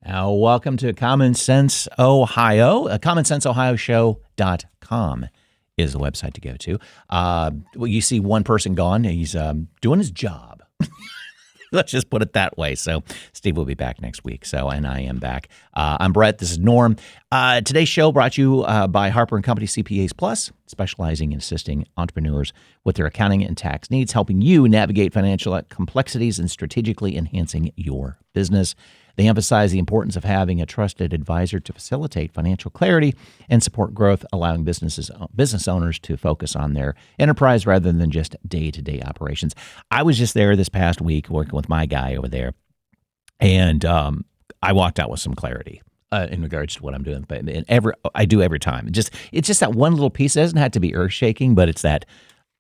Welcome to Common Sense Ohio. CommonSenseOhioShow.com is the website to go to. You see one person gone. He's doing his job. Let's just put it that way. So Steve will be back next week. And I am back. I'm Brett. This is Norm. Today's show brought to you by Harper and Company CPAs Plus, specializing in assisting entrepreneurs with their accounting and tax needs, helping you navigate financial complexities and strategically enhancing your business. They emphasize the importance of having a trusted advisor to facilitate financial clarity and support growth, allowing business owners to focus on their enterprise rather than just day-to-day operations. I was just there this past week working with my guy over there, and I walked out with some clarity in regards to what I'm doing. But I do every time. It's just that one little piece. It doesn't have to be earth-shaking, but it's that,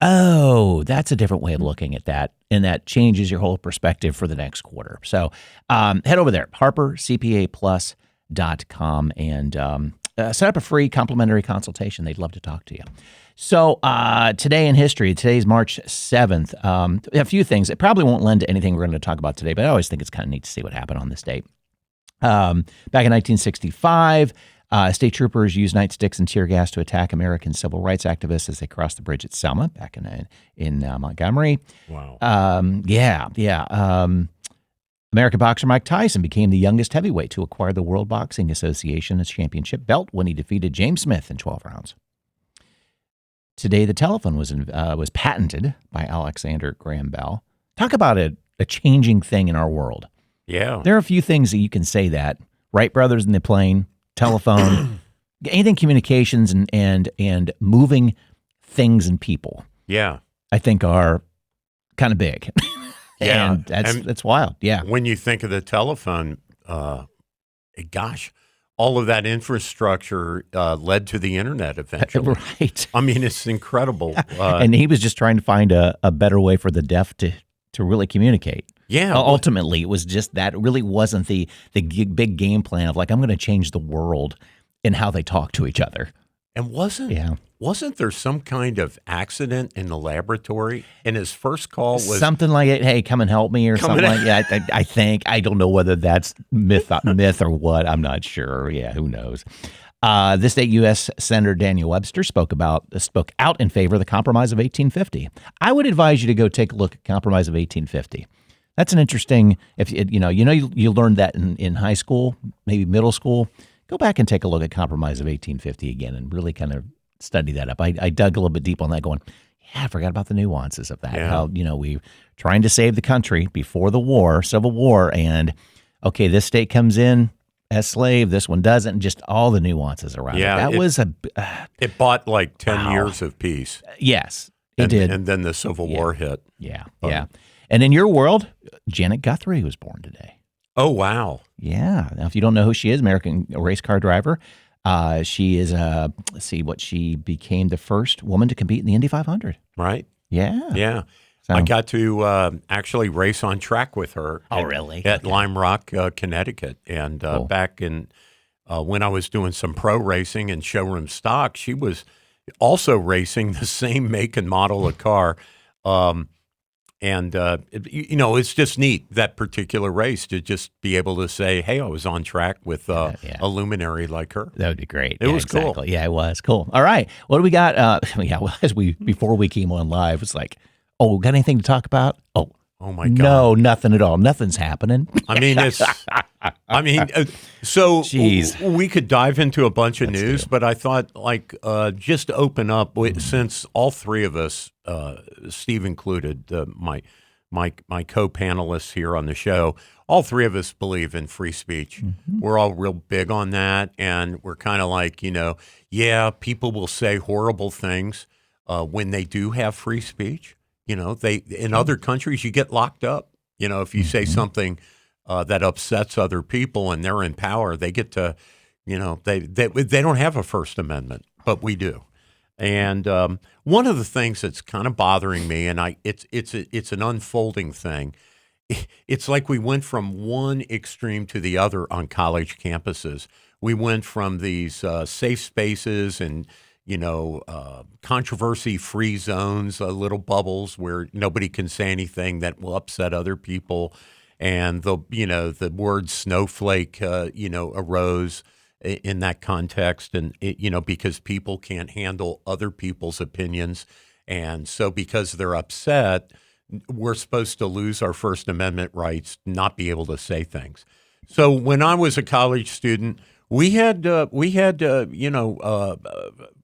oh, that's a different way of looking at that. And that changes your whole perspective for the next quarter. So head over there, harpercpaplus.com, and set up a free complimentary consultation. They'd love to talk to you. So today in history, today's March 7th. A few things. It probably won't lend to anything we're going to talk about today, but I always think it's kind of neat to see what happened on this date. Back in 1965, state troopers used nightsticks and tear gas to attack American civil rights activists as they crossed the bridge at Selma back in Montgomery. Wow. American boxer Mike Tyson became the youngest heavyweight to acquire the World Boxing Association's championship belt when he defeated James Smith in 12 rounds. Today, the telephone was patented by Alexander Graham Bell. Talk about a changing thing in our world. Yeah. There are a few things that you can say that. Wright brothers in the plane, telephone, anything communications and moving things and people. Yeah. I think are kind of big. Yeah. And that's wild. Yeah. When you think of the telephone, gosh, all of that infrastructure led to the internet eventually. Right. I mean, it's incredible. And he was just trying to find a better way for the deaf to really communicate. Yeah. Ultimately, it was just that. It really wasn't the big game plan of like, I'm going to change the world in how they talk to each other. And wasn't there some kind of accident in the laboratory? And his first call was something like, "Hey, come and help me," or something like that. I think, I don't know whether that's myth or what. I'm not sure. Yeah, who knows? This day, U.S. Senator Daniel Webster spoke out in favor of the Compromise of 1850. I would advise you to go take a look at Compromise of 1850. That's an interesting. If you learned that in high school, maybe middle school. Go back and take a look at Compromise of 1850 again and really kind of study that up. I dug a little bit deep on that going, I forgot about the nuances of that. Yeah. How, we trying to save the country before the war, Civil War, and, okay, this state comes in as slave, this one doesn't, and just all the nuances around it. That was it bought like 10 years of peace. Yes, it did. And then the Civil War hit. Yeah, yeah. And in your world, Janet Guthrie was born today. Oh, wow. Yeah. Now, if you don't know who she is, American race car driver. She is, she became the first woman to compete in the Indy 500. Right. Yeah. Yeah. So, I got to actually race on track with her. Really? At Lime Rock, Connecticut. And cool. Back in when I was doing some pro racing and showroom stock, she was also racing the same make and model of car. It's just neat, that particular race, to just be able to say, hey, I was on track with a luminary like her. That would be great. It was exactly. cool. Yeah, it was cool. All right. What do we got? Before we came on live, it's like, oh, got anything to talk about? Oh my God. No, nothing at all. Nothing's happening. So Jeez. We could dive into a bunch of news, but I thought just to open up, since all three of us, Steve included, my co-panelists here on the show, all three of us believe in free speech. Mm-hmm. We're all real big on that, and we're kind of like, people will say horrible things when they do have free speech. In other countries, you get locked up. If you say something that upsets other people and they're in power, they get to, they don't have a First Amendment, but we do. And one of the things that's kind of bothering me, and it's an unfolding thing. It's like we went from one extreme to the other on college campuses. We went from these safe spaces and controversy-free zones, little bubbles where nobody can say anything that will upset other people. and the word snowflake arose in that context, and because people can't handle other people's opinions, and so because they're upset, we're supposed to lose our First Amendment rights, not be able to say things. So when I was a college student, we had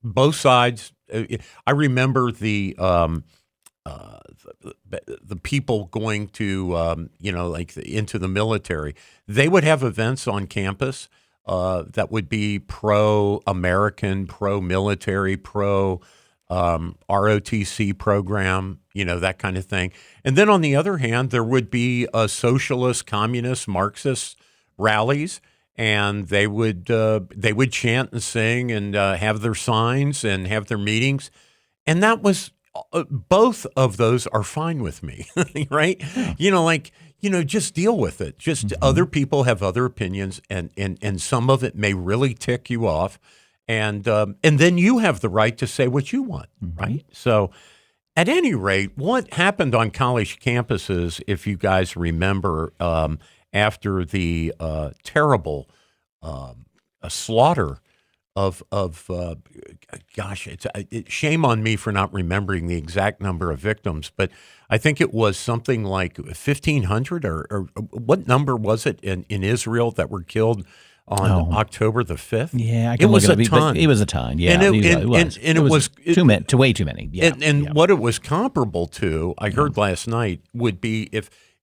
both sides. I remember the people going to into the military. They would have events on campus that would be pro-American, pro-military, ROTC program, that kind of thing. And then on the other hand, there would be socialist, communist, Marxist rallies, and they would chant and sing and have their signs and have their meetings, and that was both of those are fine with me, right? Just deal with it. Just other people have other opinions, and some of it may really tick you off, and then you have the right to say what you want, right? So, at any rate, what happened on college campuses, if you guys remember, after the terrible slaughter of shame on me for not remembering the exact number of victims, but I think it was something like 1,500 or what number was it in Israel that were killed on October the 5th? Yeah, I can look at it. It was a ton. Yeah, it was way too many. Yeah, and what it was comparable to, I heard last night, would be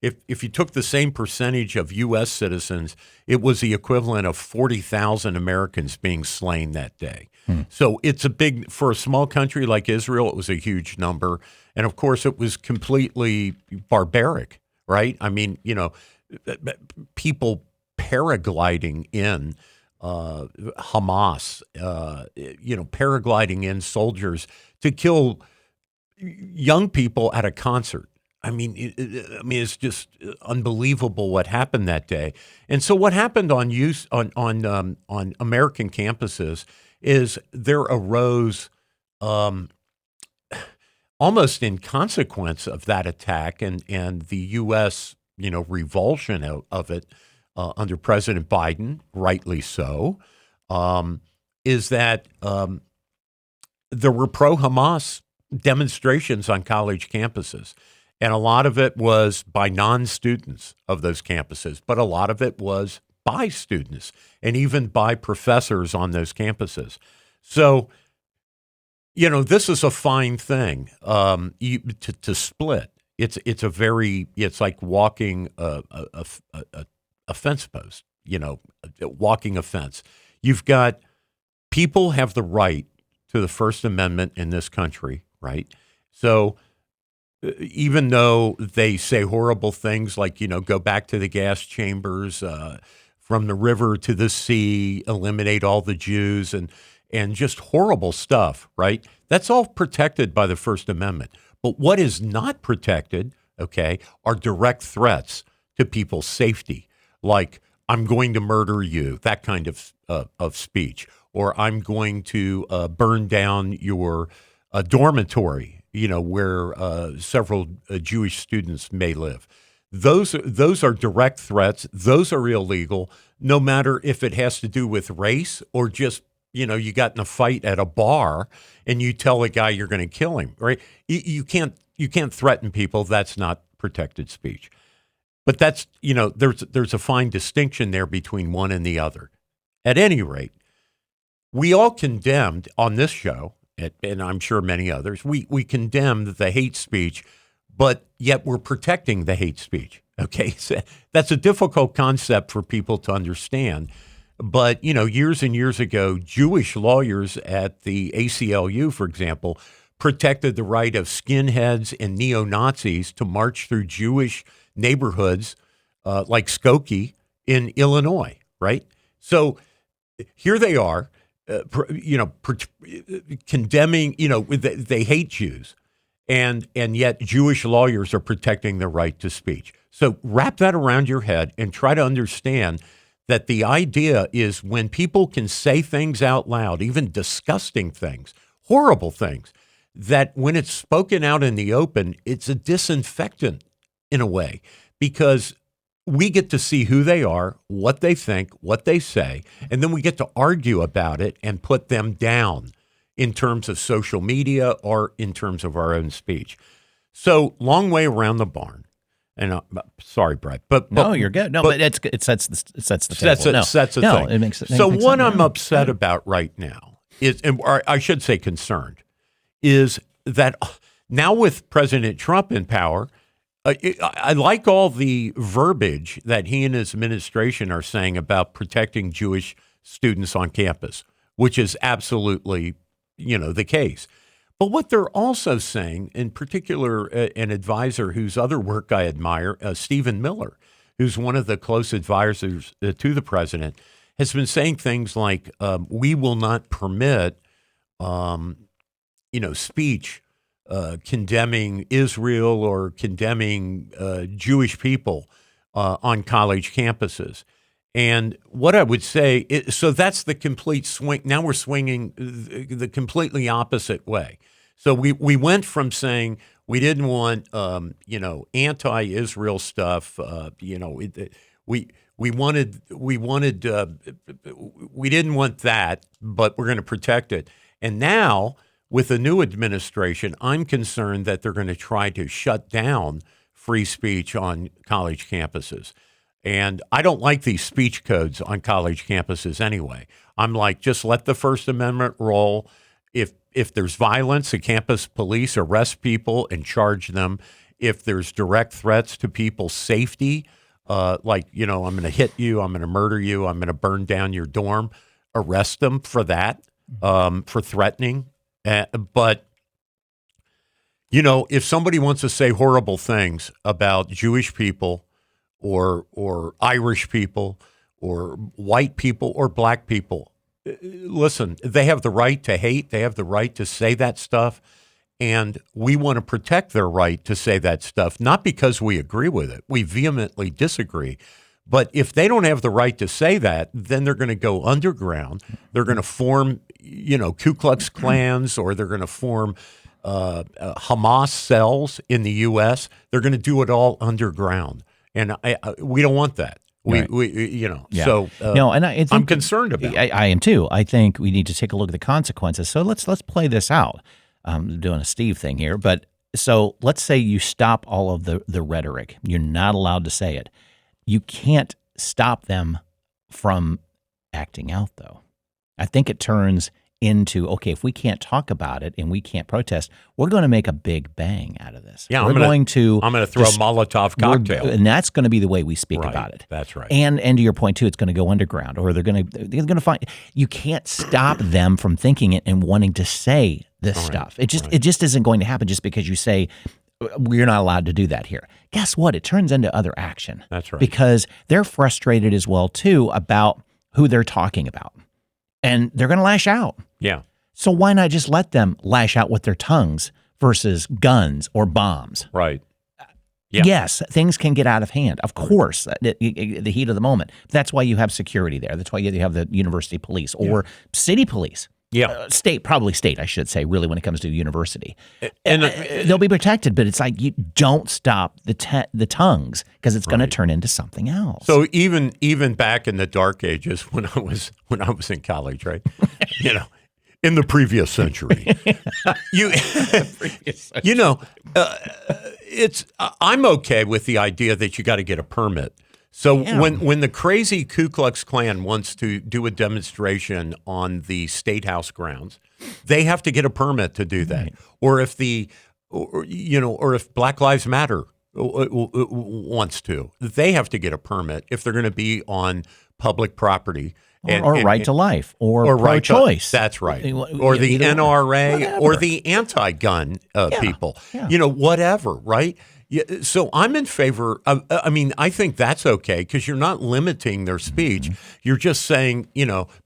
if you took the same percentage of U.S. citizens, it was the equivalent of 40,000 Americans being slain that day. So it's for a small country like Israel, it was a huge number. And of course, it was completely barbaric, right? I mean, people paragliding in Hamas, paragliding in soldiers to kill young people at a concert. I mean, it's just unbelievable what happened that day. And so, what happened on American campuses is there arose, almost in consequence of that attack and the U.S. revulsion of it under President Biden, rightly so, is that there were pro-Hamas demonstrations on college campuses. And a lot of it was by non-students of those campuses, but a lot of it was by students and even by professors on those campuses. So, this is a fine thing to split. It's like walking a fence post, walking a fence. You've got people have the right to the First Amendment in this country, right? So, even though they say horrible things like, go back to the gas chambers, from the river to the sea, eliminate all the Jews, and just horrible stuff, right? That's all protected by the First Amendment. But what is not protected, are direct threats to people's safety, like I'm going to murder you, that kind of speech, or I'm going to burn down your dormitory, where several Jewish students may live. Those are direct threats. Those are illegal, no matter if it has to do with race or just, you got in a fight at a bar and you tell a guy you're going to kill him, right? You can't threaten people. That's not protected speech. But that's, there's a fine distinction there between one and the other. At any rate, we all condemned on this show, and I'm sure many others, we condemned the hate speech, but yet we're protecting the hate speech. So that's a difficult concept for people to understand. But, years and years ago, Jewish lawyers at the ACLU, for example, protected the right of skinheads and neo-Nazis to march through Jewish neighborhoods like Skokie in Illinois, right? So here they are. Condemning, they hate Jews, and yet Jewish lawyers are protecting the right to speech. So wrap that around your head and try to understand that the idea is when people can say things out loud, even disgusting things, horrible things, that when it's spoken out in the open, it's a disinfectant in a way, because we get to see who they are, what they think, what they say, and then we get to argue about it and put them down in terms of social media or in terms of our own speech. So long way around the barn. And sorry, Brett, but no, you're good. No, but it sets the table. Sets the no, thing. It makes. So what I'm upset about right now is, or I should say concerned, is that now with President Trump in power, I like all the verbiage that he and his administration are saying about protecting Jewish students on campus, which is absolutely, the case. But what they're also saying, in particular, an advisor whose other work I admire, Stephen Miller, who's one of the close advisors to the president, has been saying things like, we will not permit, speech condemning Israel or condemning Jewish people on college campuses. And what I would say is, so that's the complete swing. Now we're swinging the completely opposite way. So we went from saying we didn't want, anti-Israel stuff. We didn't want that, but we're going to protect it. And now with the new administration, I'm concerned that they're going to try to shut down free speech on college campuses. And I don't like these speech codes on college campuses anyway. I'm like, just let the First Amendment roll. If there's violence, the campus police arrest people and charge them. If there's direct threats to people's safety, I'm going to hit you, I'm going to murder you, I'm going to burn down your dorm, arrest them for that, for threatening. But if somebody wants to say horrible things about Jewish people, or Irish people, or white people, or black people. Listen, they have the right to hate. They have the right to say that stuff. And we want to protect their right to say that stuff, not because we agree with it. We vehemently disagree. But if they don't have the right to say that, then they're going to go underground. They're going to form, Ku Klux Klans, or they're going to form Hamas cells in the U.S. They're going to do it all underground. And we don't want that. Right. So I'm concerned about it. I am too. I think we need to take a look at the consequences. So let's play this out. I'm doing a Steve thing here. But so let's say you stop all of the rhetoric. You're not allowed to say it. You can't stop them from acting out, though. I think it turns into, okay, if we can't talk about it and we can't protest, we're going to make a big bang out of this. Yeah, I'm going to throw a Molotov cocktail, and that's going to be the way we speak about it. That's right. And to your point too, it's going to go underground, or they're going to find. You can't stop them from thinking it and wanting to say this stuff. It just isn't going to happen just because you say we're not allowed to do that here. Guess what? It turns into other action. That's right. Because they're frustrated as well too about who they're talking about. And they're going to lash out. Yeah. So why not just let them lash out with their tongues versus guns or bombs? Right. Yeah. Yes, things can get out of hand. Of course, the heat of the moment. That's why you have security there. That's why you have the university police or city police. Yeah. Probably state, I should say, really, when it comes to university. And they'll be protected, but it's like you don't stop the tongues because it's going to turn into something else. So even back in the dark ages when I was in college, right? In the previous century, I'm okay with the idea that you got to get a permit. So when the crazy Ku Klux Klan wants to do a demonstration on the State House grounds, they have to get a permit to do that. Right. Or if Black Lives Matter wants to, they have to get a permit if they're going to be on public property. Or right to life, or pro-choice. That's right. Or the NRA, or the anti-gun people. Yeah. Whatever, right? Yeah, so I'm in favor of, I think that's okay because you're not limiting their speech. Mm-hmm. You're just saying,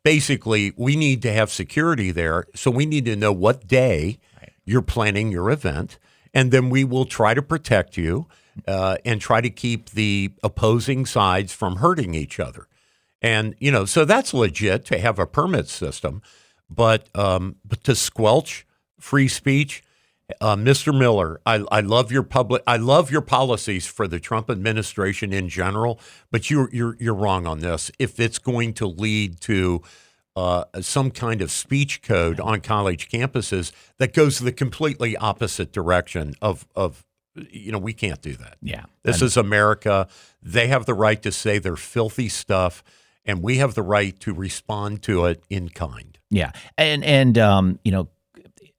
basically we need to have security there. So we need to know what day you're planning your event. And then we will try to protect you and try to keep the opposing sides from hurting each other. And, so that's legit to have a permit system. But to squelch free speech, Mr. Miller, I love your policies for the Trump administration in general, but you're wrong on this. If it's going to lead to some kind of speech code on college campuses that goes the completely opposite direction of we can't do that. Yeah. This is America. They have the right to say their filthy stuff, and we have the right to respond to it in kind. Yeah. And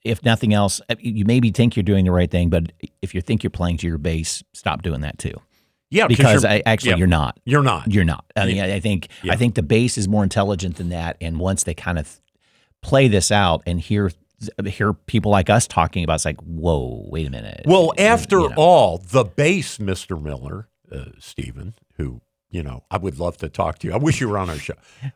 if nothing else, you maybe think you're doing the right thing, but if you think you're playing to your base, stop doing that too. Yeah, because you're not. You're not. You're not. I mean, I think the base is more intelligent than that. And once they kind of play this out and hear people like us talking about, it's like, whoa, wait a minute. Well, after all, the base, Mr. Miller, Stephen, who I would love to talk to you. I wish you were on our show,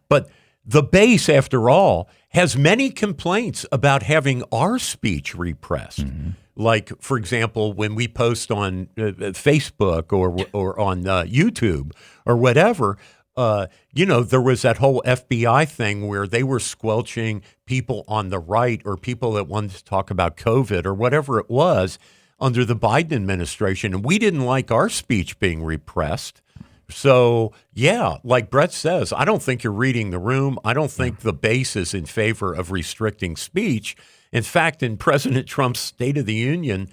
but. The base, after all, has many complaints about having our speech repressed. Mm-hmm. Like, for example, when we post on Facebook or on YouTube or whatever, there was that whole FBI thing where they were squelching people on the right or people that wanted to talk about COVID or whatever it was under the Biden administration. And we didn't like our speech being repressed. So, yeah, like Brett says, I don't think you're reading the room. I don't think the base is in favor of restricting speech. In fact, in President Trump's State of the Union,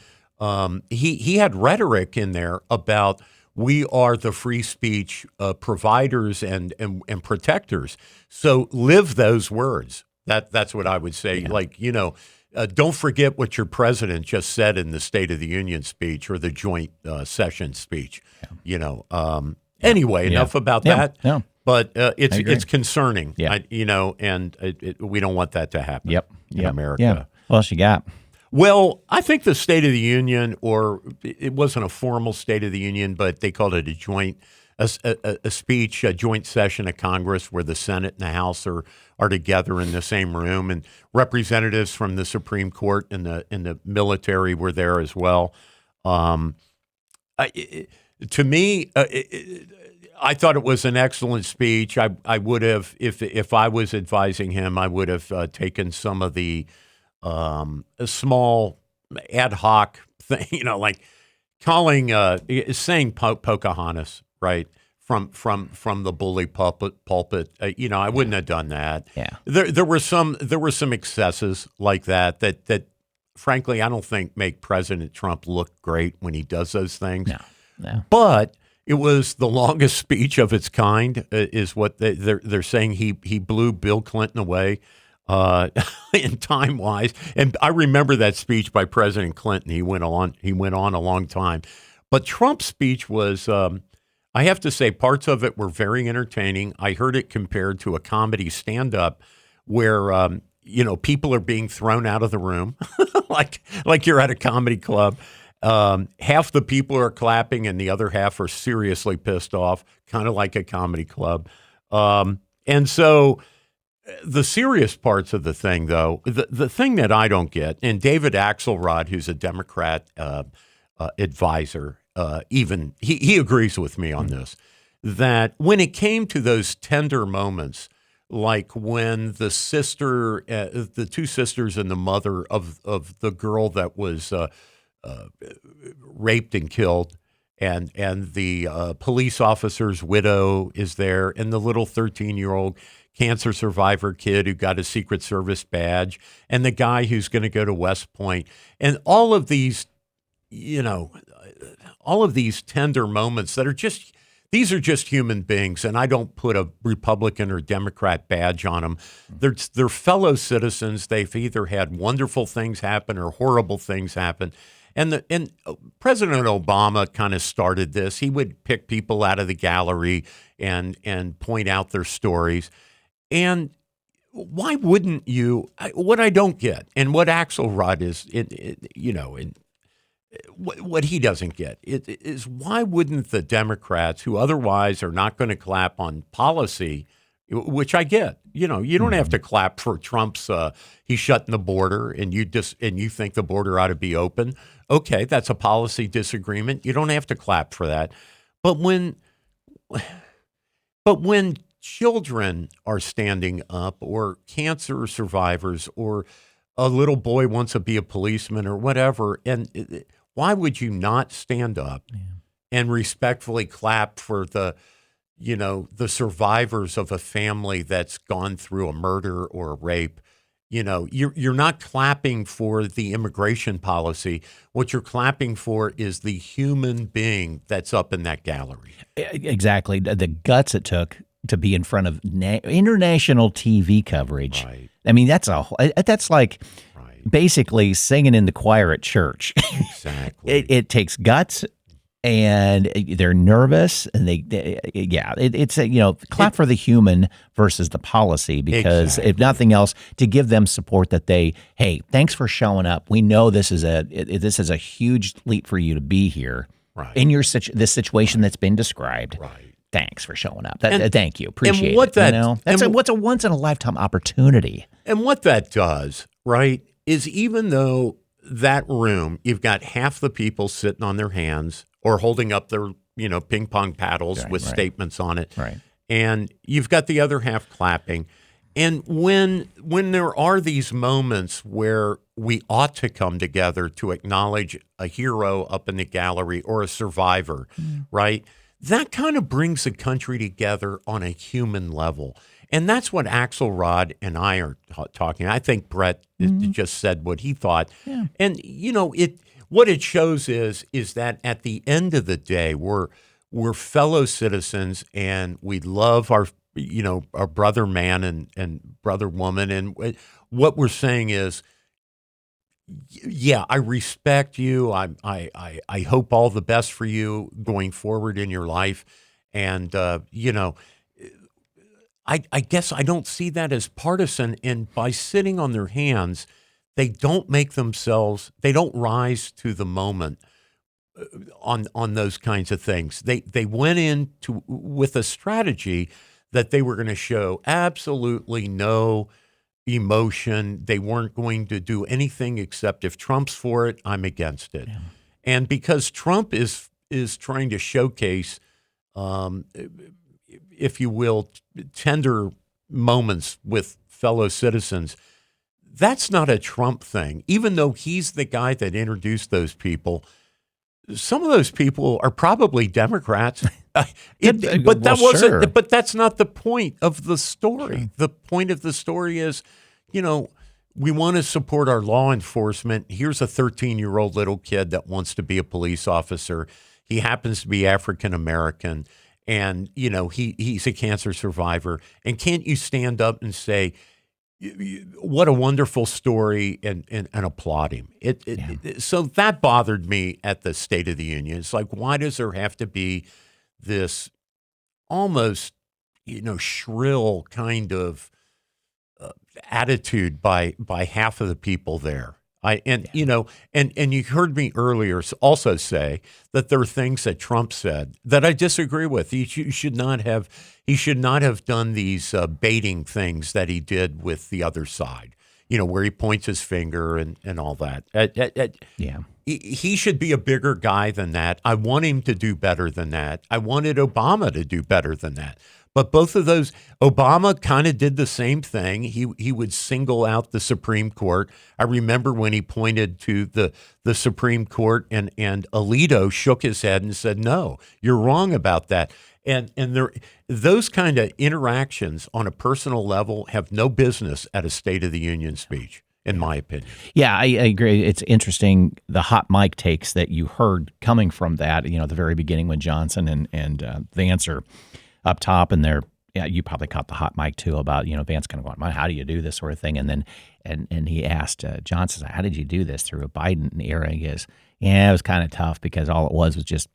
he had rhetoric in there about we are the free speech providers and protectors. So live those words. That's what I would say. Yeah. Like, don't forget what your president just said in the State of the Union speech or the joint session speech, Anyway, enough about that. Yeah. But it's concerning, and we don't want that to happen in America. Yeah. What else you got? Well, I think the State of the Union, or it wasn't a formal State of the Union, but they called it a speech, a joint session of Congress where the Senate and the House are together in the same room, and representatives from the Supreme Court and the military were there as well. To me, I thought it was an excellent speech. I would have, if I was advising him, I would have taken some of the small ad hoc thing, like saying Pocahontas, right, from the bully pulpit. I wouldn't have done that. Yeah, there were some excesses like that frankly I don't think make President Trump look great when he does those things. No. But it was the longest speech of its kind, is what they're saying. He blew Bill Clinton away in time wise, and I remember that speech by President Clinton. He went on a long time, but Trump's speech was. I have to say, parts of it were very entertaining. I heard it compared to a comedy stand-up where people are being thrown out of the room, like you're at a comedy club. Half the people are clapping and the other half are seriously pissed off, kind of like a comedy club. And so the serious parts of the thing, though, the thing that I don't get, and David Axelrod, who's a Democrat advisor, even he agrees with me on this, that when it came to those tender moments, like when the two sisters and the mother of the girl that was raped and killed, and the police officer's widow is there, and the little 13-year-old cancer survivor kid who got a Secret Service badge, and the guy who's going to go to West Point, and all of these, all of these tender moments that are just. These are just human beings, and I don't put a Republican or Democrat badge on them. They're fellow citizens. They've either had wonderful things happen or horrible things happen. And President Obama kind of started this. He would pick people out of the gallery and point out their stories. And why wouldn't you? What I don't get, and what Axelrod is, what he doesn't get is why wouldn't the Democrats, who otherwise are not going to clap on policy, which I get, you don't have to clap for Trump's he's shutting the border and you think the border ought to be open. Okay, that's a policy disagreement. You don't have to clap for that. But when children are standing up, or cancer survivors, or a little boy wants to be a policeman or whatever, and why would you not stand up and respectfully clap for the survivors of a family that's gone through a murder or a rape? You're not clapping for the immigration policy. What you're clapping for is the human being that's up in that gallery. Exactly. The guts it took to be in front of international TV coverage. Right. I mean, that's like basically singing in the choir at church. Exactly. It takes guts. And they're nervous, and it's clap for the human versus the policy, because if nothing else, to give them support that hey, thanks for showing up. We know this is a huge leap for you to be here in this situation that's been described. Right. Thanks for showing up. Thank you, appreciate and what it. That's what's a once in a lifetime opportunity. And what that does, right, is even though that room, you've got half the people sitting on their hands or holding up their, ping pong paddles with statements on it. Right. And you've got the other half clapping. And when there are these moments where we ought to come together to acknowledge a hero up in the gallery or a survivor, right? That kind of brings the country together on a human level. And that's what Axelrod and I are talking. I think Brett just said what he thought. Yeah. And, what it shows is that at the end of the day, we're fellow citizens, and we love our brother man and brother woman. And what we're saying is, yeah, I respect you. I hope all the best for you going forward in your life. And, I guess I don't see that as partisan. And by sitting on their hands, they don't rise to the moment on those kinds of things. They went in with a strategy that they were going to show absolutely no emotion. They weren't going to do anything except, if Trump's for it, I'm against it. Yeah. And because Trump is trying to showcase, if you will, tender moments with fellow citizens, that's not a Trump thing. Even though he's the guy that introduced those people, some of those people are probably Democrats. But that's not the point of the story. Sure. The point of the story is, we want to support our law enforcement. Here's a 13-year-old little kid that wants to be a police officer. He happens to be African American, and he's a cancer survivor. And can't you stand up and say, what a wonderful story, and applaud him? So that bothered me at the State of the Union. It's like, why does there have to be this almost, shrill kind of attitude by half of the people there? And you heard me earlier also say that there are things that Trump said that I disagree with. He should not have done these baiting things that he did with the other side, where he points his finger and all that. He should be a bigger guy than that. I want him to do better than that. I wanted Obama to do better than that. But both of those, Obama kind of did the same thing. He would single out the Supreme Court. I remember when he pointed to the Supreme Court, and Alito shook his head and said, "No, you're wrong about that." And those kind of interactions on a personal level have no business at a State of the Union speech, in my opinion. Yeah, I agree. It's interesting, the hot mic takes that you heard coming from that, at the very beginning when Johnson and Vance are up top, and you probably caught the hot mic too about, Vance kind of going, how do you do this sort of thing? And then and he asked Johnson, how did you do this through a Biden era? He goes, yeah, it was kind of tough, because all it was just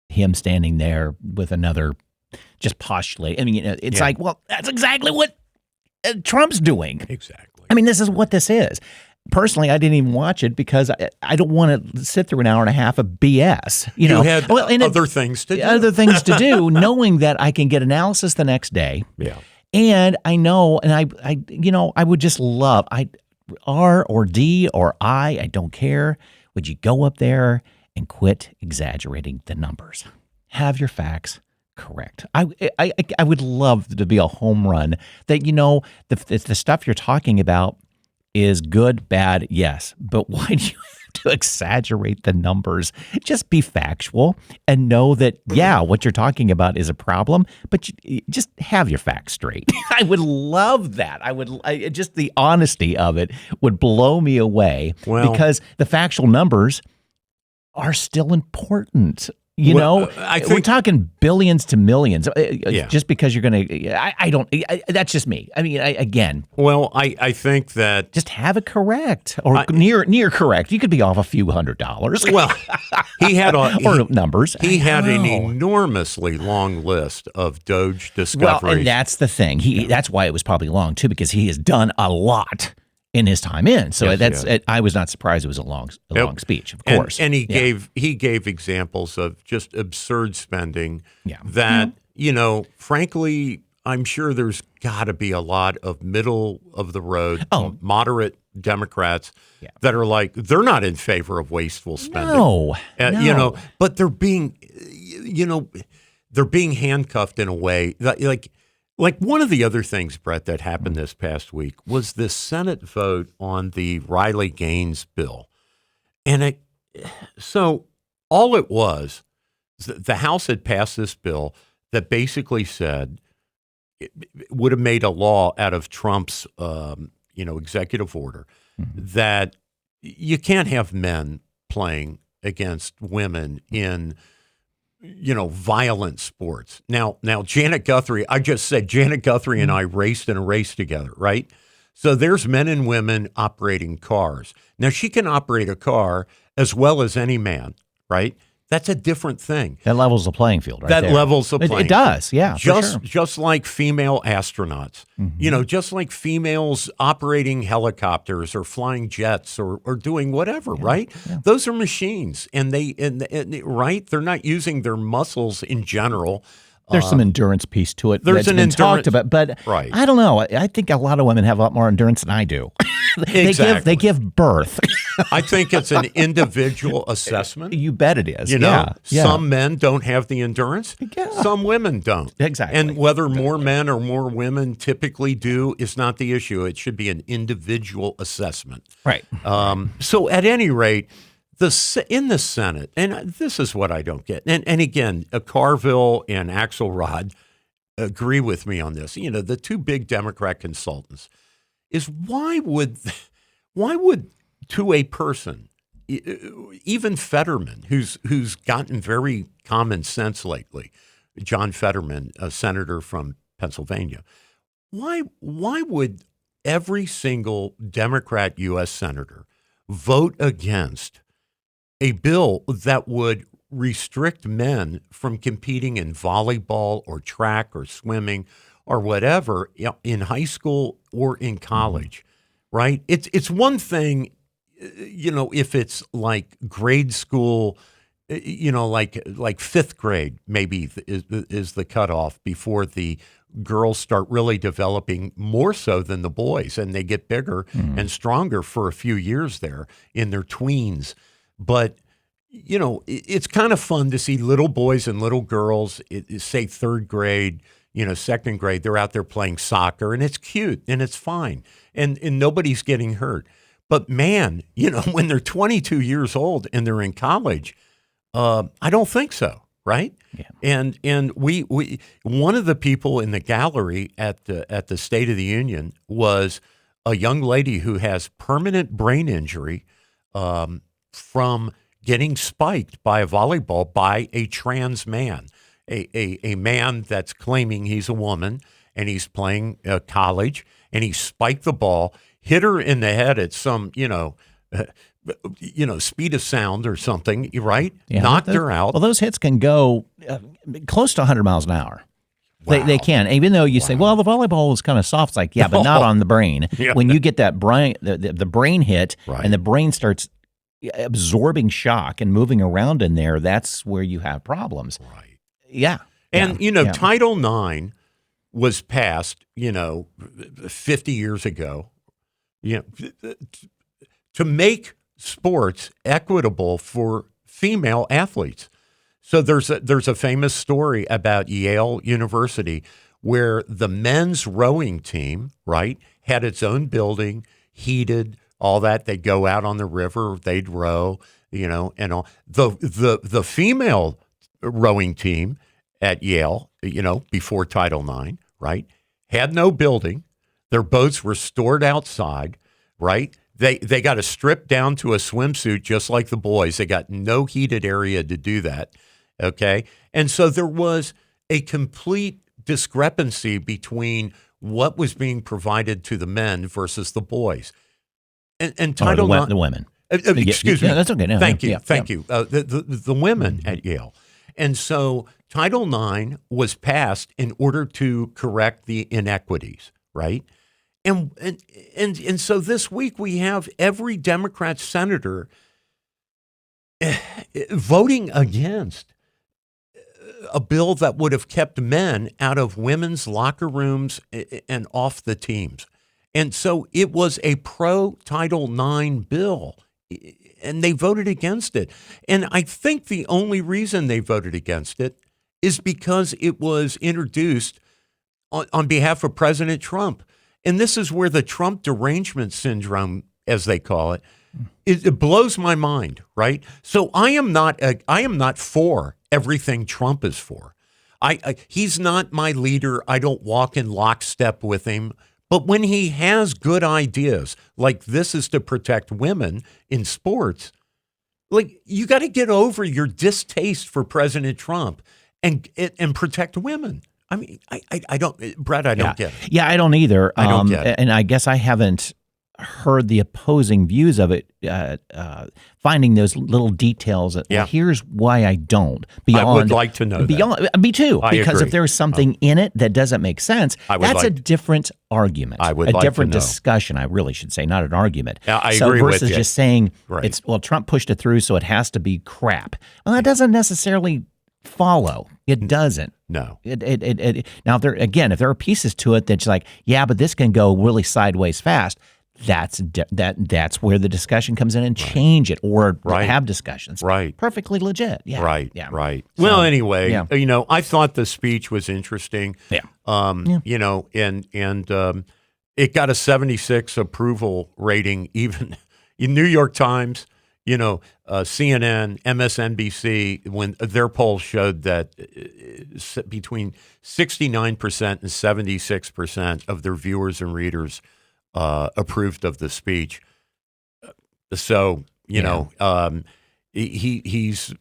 him standing there with another just postulate. I mean, it's like, well, that's exactly what Trump's doing. Exactly. I mean, this is what this is. Personally, I didn't even watch it because I don't want to sit through an hour and a half of BS. You had other things to do. Other things to do, knowing that I can get analysis the next day. Yeah. And I know, and I would just love, R or D or I don't care. Would you go up there and quit exaggerating the numbers? Have your facts correct. I would love to be a home run that, the stuff you're talking about is good, bad, yes. But why do you have to exaggerate the numbers? Just be factual and know that, yeah, what you're talking about is a problem, but just have your facts straight. I would love that. Just the honesty of it would blow me away, because the factual numbers are still important. I think we're talking billions to millions. Just because you're going to, I don't. That's just me. I mean, I think that just have it correct or near correct. You could be off a few $100s. Well, he had numbers. He had an enormously long list of Doge discoveries. Well, and that's the thing. That's why it was probably long too, because he has done a lot in his time in. So I was not surprised it was a long speech, of course. And he gave examples of just absurd spending that, frankly, I'm sure there's got to be a lot of middle of the road, moderate Democrats that are like, they're not in favor of wasteful spending. No. But they're being handcuffed in a way that, like one of the other things, Brett, that happened this past week was the Senate vote on the Riley Gaines bill. And so all it was, the House had passed this bill that basically said it would have made a law out of Trump's, executive order that you can't have men playing against women in violent sports. Now, Janet Guthrie, I just said Janet Guthrie and I raced in a race together, right? So there's men and women operating cars. Now, she can operate a car as well as any man, right? That's a different thing. That levels the playing field, right? That levels the playing field. It does, yeah. Just like female astronauts, just like females operating helicopters or flying jets or doing whatever, right? Yeah. Those are machines, and right? They're not using their muscles in general. There's some endurance piece to it. There's been talked about, but I don't know. I think a lot of women have a lot more endurance than I do. They give birth. I think it's an individual assessment. You bet it is. Some men don't have the endurance. Some women don't. Exactly. And whether more men or more women typically do is not the issue. It should be an individual assessment. Right. So at any rate, in the Senate, and this is what I don't get. And again, Carville and Axelrod agree with me on this. The two big Democrat consultants is why would to a person, even Fetterman, who's gotten very common sense lately, John Fetterman, a senator from Pennsylvania, why would every single Democrat U.S. senator vote against a bill that would restrict men from competing in volleyball or track or swimming or whatever in high school or in college, right? It's one thing, if it's like grade school, like fifth grade maybe is the cutoff before the girls start really developing more so than the boys, and they get bigger and stronger for a few years there in their tweens. But, it's kind of fun to see little boys and little girls, say third grade, second grade, they're out there playing soccer, and it's cute and it's fine. And nobody's getting hurt. But man, when they're 22 years old and they're in college, I don't think so. Right. Yeah. And we one of the people in the gallery at the State of the Union was a young lady who has permanent brain injury from getting spiked by a volleyball by a trans man, a man that's claiming he's a woman and he's playing college, and he spiked the ball, hit her in the head at some, speed of sound or something, right? Yeah, knocked her out. Well, those hits can go close to 100 miles an hour. Wow. They can, even though you say, well, the volleyball is kind of soft. It's like, yeah, but not on the brain. Yeah. When you get that brain, the brain hit, and the brain starts absorbing shock and moving around in there, that's where you have problems. Right. Yeah. And, Title IX was passed, 50 years ago, to make sports equitable for female athletes. So there's a famous story about Yale University where the men's rowing team, right, had its own building, heated, all that. They'd go out on the river, they'd row, and all. The female rowing team at Yale, before Title IX, right, had no building. Their boats were stored outside, right? They got to strip down to a swimsuit just like the boys. They got no heated area to do that, okay? And so there was a complete discrepancy between what was being provided to the men versus the boys. And Title IX, the women. Excuse me. That's okay. No, Thank you. yeah, Thank you. The women at Yale. And so Title IX was passed in order to correct the inequities, right? And so this week we have every Democrat senator voting against a bill that would have kept men out of women's locker rooms and off the teams. And so it was a pro-Title IX bill, and they voted against it. And I think the only reason they voted against it is because it was introduced on behalf of President Trump. And this is where the Trump derangement syndrome, as they call it, it blows my mind, right? So I am not for everything Trump is for. He's not my leader. I don't walk in lockstep with him. But when he has good ideas, like this is to protect women in sports, like you got to get over your distaste for President Trump and protect women. I mean, I don't, Brett, I don't get it. Yeah, I don't either. I don't get it. And I guess I haven't heard the opposing views of it, finding those little details. Well, here's why I don't. I would like to know that. Me too. Because agree. if there's something in it that doesn't make sense, that's a different argument. I would a like different to know. Discussion, I really should say, not an argument. I agree with you. Versus just saying, right. Trump pushed it through, so it has to be crap. Well, that doesn't necessarily follow. It doesn't. No. Now, if there are pieces to it that's like, yeah, but this can go really sideways fast, that's where the discussion comes in and change it or have discussions. Right. Perfectly legit. Yeah. Right. Yeah. Right. So, well, anyway, I thought the speech was interesting. Yeah. And it got a 76 approval rating, even in New York Times, CNN, MSNBC, when their polls showed that between 69% and 76% of their viewers and readers approved of the speech. So, he's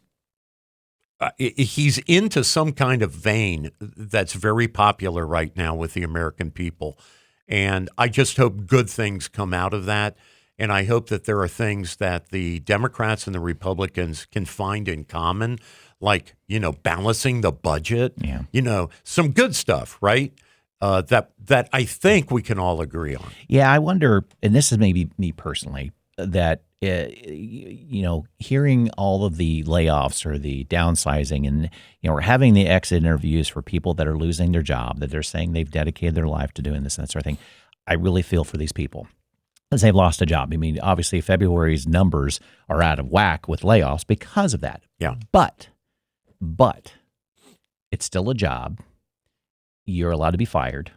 into some kind of vein that's very popular right now with the American people. And I just hope good things come out of that. And I hope that there are things that the Democrats and the Republicans can find in common, like, balancing the budget, some good stuff, right? That I think we can all agree on. Yeah, I wonder, and this is maybe me personally, that hearing all of the layoffs or the downsizing, and or having the exit interviews for people that are losing their job, that they're saying they've dedicated their life to doing this and that sort of thing. I really feel for these people as they've lost a job. I mean, obviously February's numbers are out of whack with layoffs because of that. Yeah, but it's still a job. You're allowed to be fired.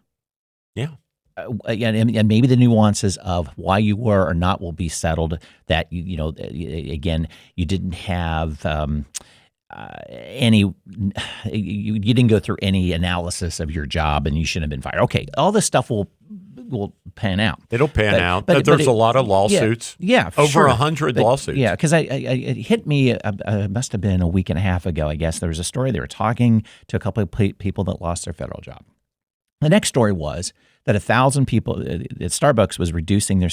Yeah. And maybe the nuances of why you were or not will be settled. That, again, you didn't have you didn't go through any analysis of your job and you shouldn't have been fired. Okay, all this stuff will pan out. It'll pan out. But there's a lot of lawsuits. Yeah, over 100 lawsuits. Yeah, because it hit me. It must have been a week and a half ago. I guess there was a story. They were talking to a couple of people that lost their federal job. The next story was that 1,000 people at Starbucks was reducing their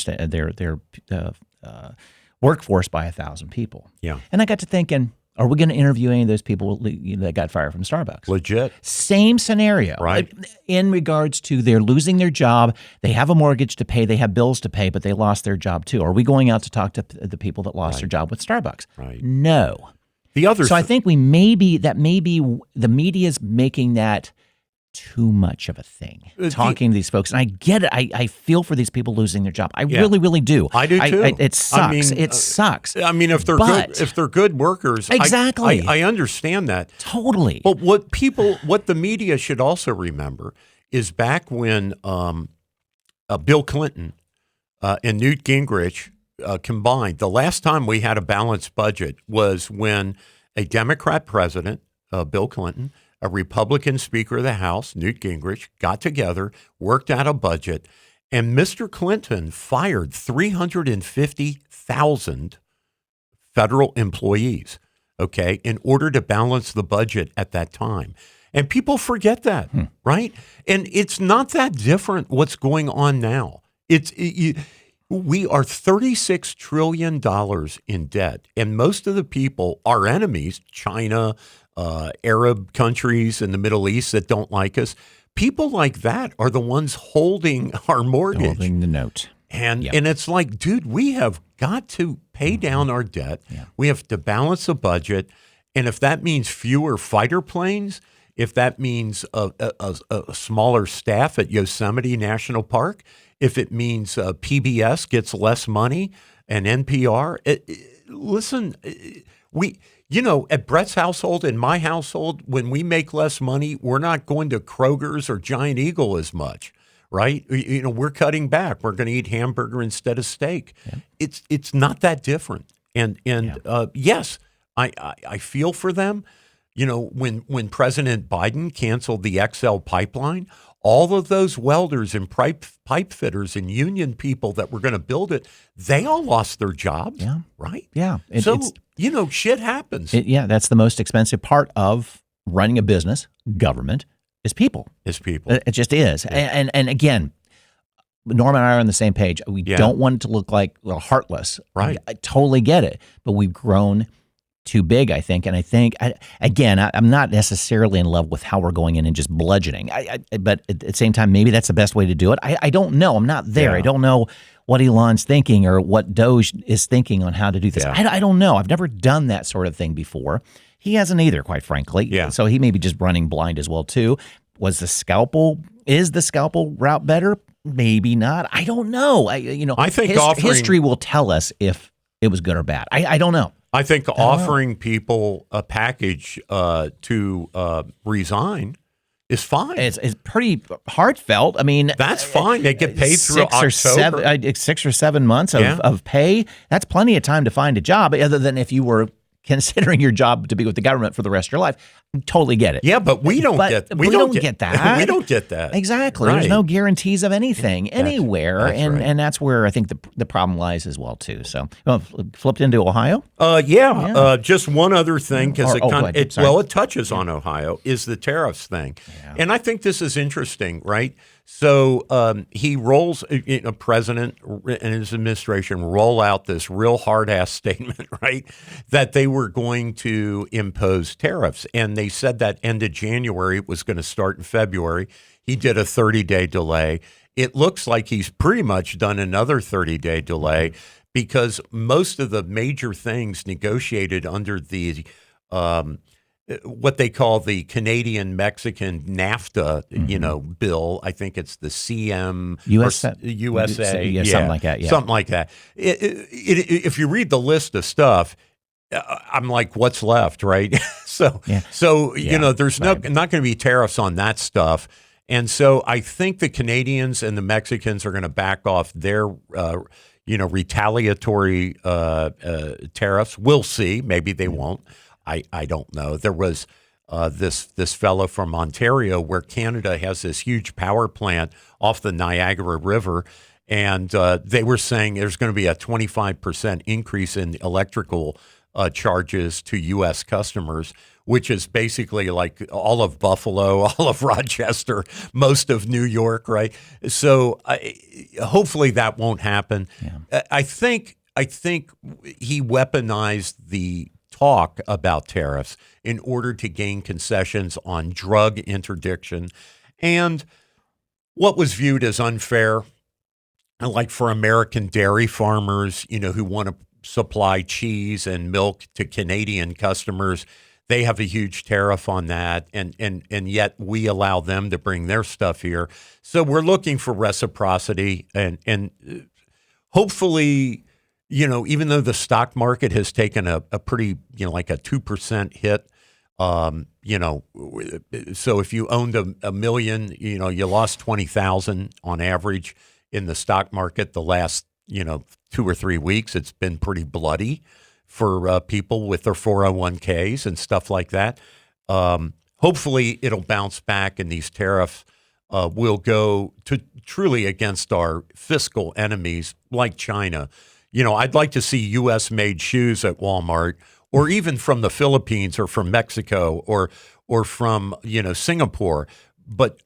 workforce by 1,000 people. Yeah, and I got to thinking, are we going to interview any of those people that got fired from Starbucks? Legit. Same scenario. Right. In regards to they're losing their job, they have a mortgage to pay, they have bills to pay, but they lost their job too. Are we going out to talk to the people that lost their job with Starbucks? Right. No. So I think maybe the media is making that too much of a thing, talking to these folks. And I get it. I feel for these people losing their job. I really, really do. I do too. It sucks. It sucks. I mean, if they're good workers, exactly. I understand that. Totally. But what the media should also remember is back when Bill Clinton and Newt Gingrich combined. The last time we had a balanced budget was when a Democrat president, Bill Clinton, a Republican Speaker of the House, Newt Gingrich, got together, worked out a budget, and Mr. Clinton fired 350,000 federal employees, okay, in order to balance the budget at that time. And people forget that, right? And it's not that different what's going on now. We are $36 trillion in debt, and most of the people, our enemies, China, Arab countries in the Middle East that don't like us, people like that are the ones holding our mortgage. Holding the note. And it's like, dude, we have got to pay down our debt. Yeah. We have to balance a budget. And if that means fewer fighter planes, if that means a smaller staff at Yosemite National Park, if it means PBS gets less money and NPR, listen, at Brett's household, in my household, when we make less money, we're not going to Kroger's or Giant Eagle as much, right? We're cutting back. We're going to eat hamburger instead of steak. Yeah. It's not that different. And yes, I feel for them. When President Biden canceled the XL pipeline, all of those welders and pipe fitters and union people that were going to build it, they all lost their jobs, right? Yeah. Shit happens. That's the most expensive part of running a business, government, is people. It just is. Yeah. And again, Norm and I are on the same page. We don't want it to look like heartless. Right. I totally get it. But we've grown too big, I think. And I think, I'm not necessarily in love with how we're going in and just bludgeoning. But at the same time, maybe that's the best way to do it. I don't know. I'm not there. Yeah. I don't know what Elon's thinking or what Doge is thinking on how to do this. Yeah. I don't know. I've never done that sort of thing before. He hasn't either, quite frankly. Yeah. So he may be just running blind as well, too. Is the scalpel route better? Maybe not. I don't know. I think history will tell us if it was good or bad. I don't know. I think offering people a package to resign is fine. It's pretty heartfelt. I mean, that's fine. They get paid through October. 6 or 7 months of pay. That's plenty of time to find a job, other than if you were considering your job to be with the government for the rest of your life. Totally get it. Yeah, but we don't get that. We don't get that. Exactly. Right. There's no guarantees of anything anywhere, that's right. And that's where I think the problem lies as well too. So, flipped into Ohio. Just one other thing, because it touches on Ohio, is the tariffs thing, and I think this is interesting, right? So he rolls, a president and his administration roll out this real hard-ass statement, right, that they were going to impose tariffs. And they said that end of January, it was going to start in February. He did a 30-day delay. It looks like he's pretty much done another 30-day delay because most of the major things negotiated under the what they call the Canadian-Mexican NAFTA, bill. I think it's the USA, something like that. Yeah. Something like that. If you read the list of stuff, I'm like, what's left, right? There's not going to be tariffs on that stuff. And so I think the Canadians and the Mexicans are going to back off their retaliatory tariffs. We'll see. Maybe they won't. I don't know. There was this fellow from Ontario where Canada has this huge power plant off the Niagara River, and they were saying there's going to be a 25% increase in electrical charges to U.S. customers, which is basically like all of Buffalo, all of Rochester, most of New York, right? So hopefully that won't happen. Yeah. I think he weaponized the talk about tariffs in order to gain concessions on drug interdiction and what was viewed as unfair, like for American dairy farmers, who want to supply cheese and milk to Canadian customers. They have a huge tariff on that, and yet we allow them to bring their stuff here. So we're looking for reciprocity, and hopefully, even though the stock market has taken a pretty, like a 2% hit, so if you owned a million, you lost 20,000 on average in the stock market the last 2 or 3 weeks, it's been pretty bloody for people with their 401ks and stuff like that. Hopefully it'll bounce back and these tariffs will go to truly against our fiscal enemies like China. I'd like to see U.S.-made shoes at Walmart, or even from the Philippines or from Mexico or from Singapore. But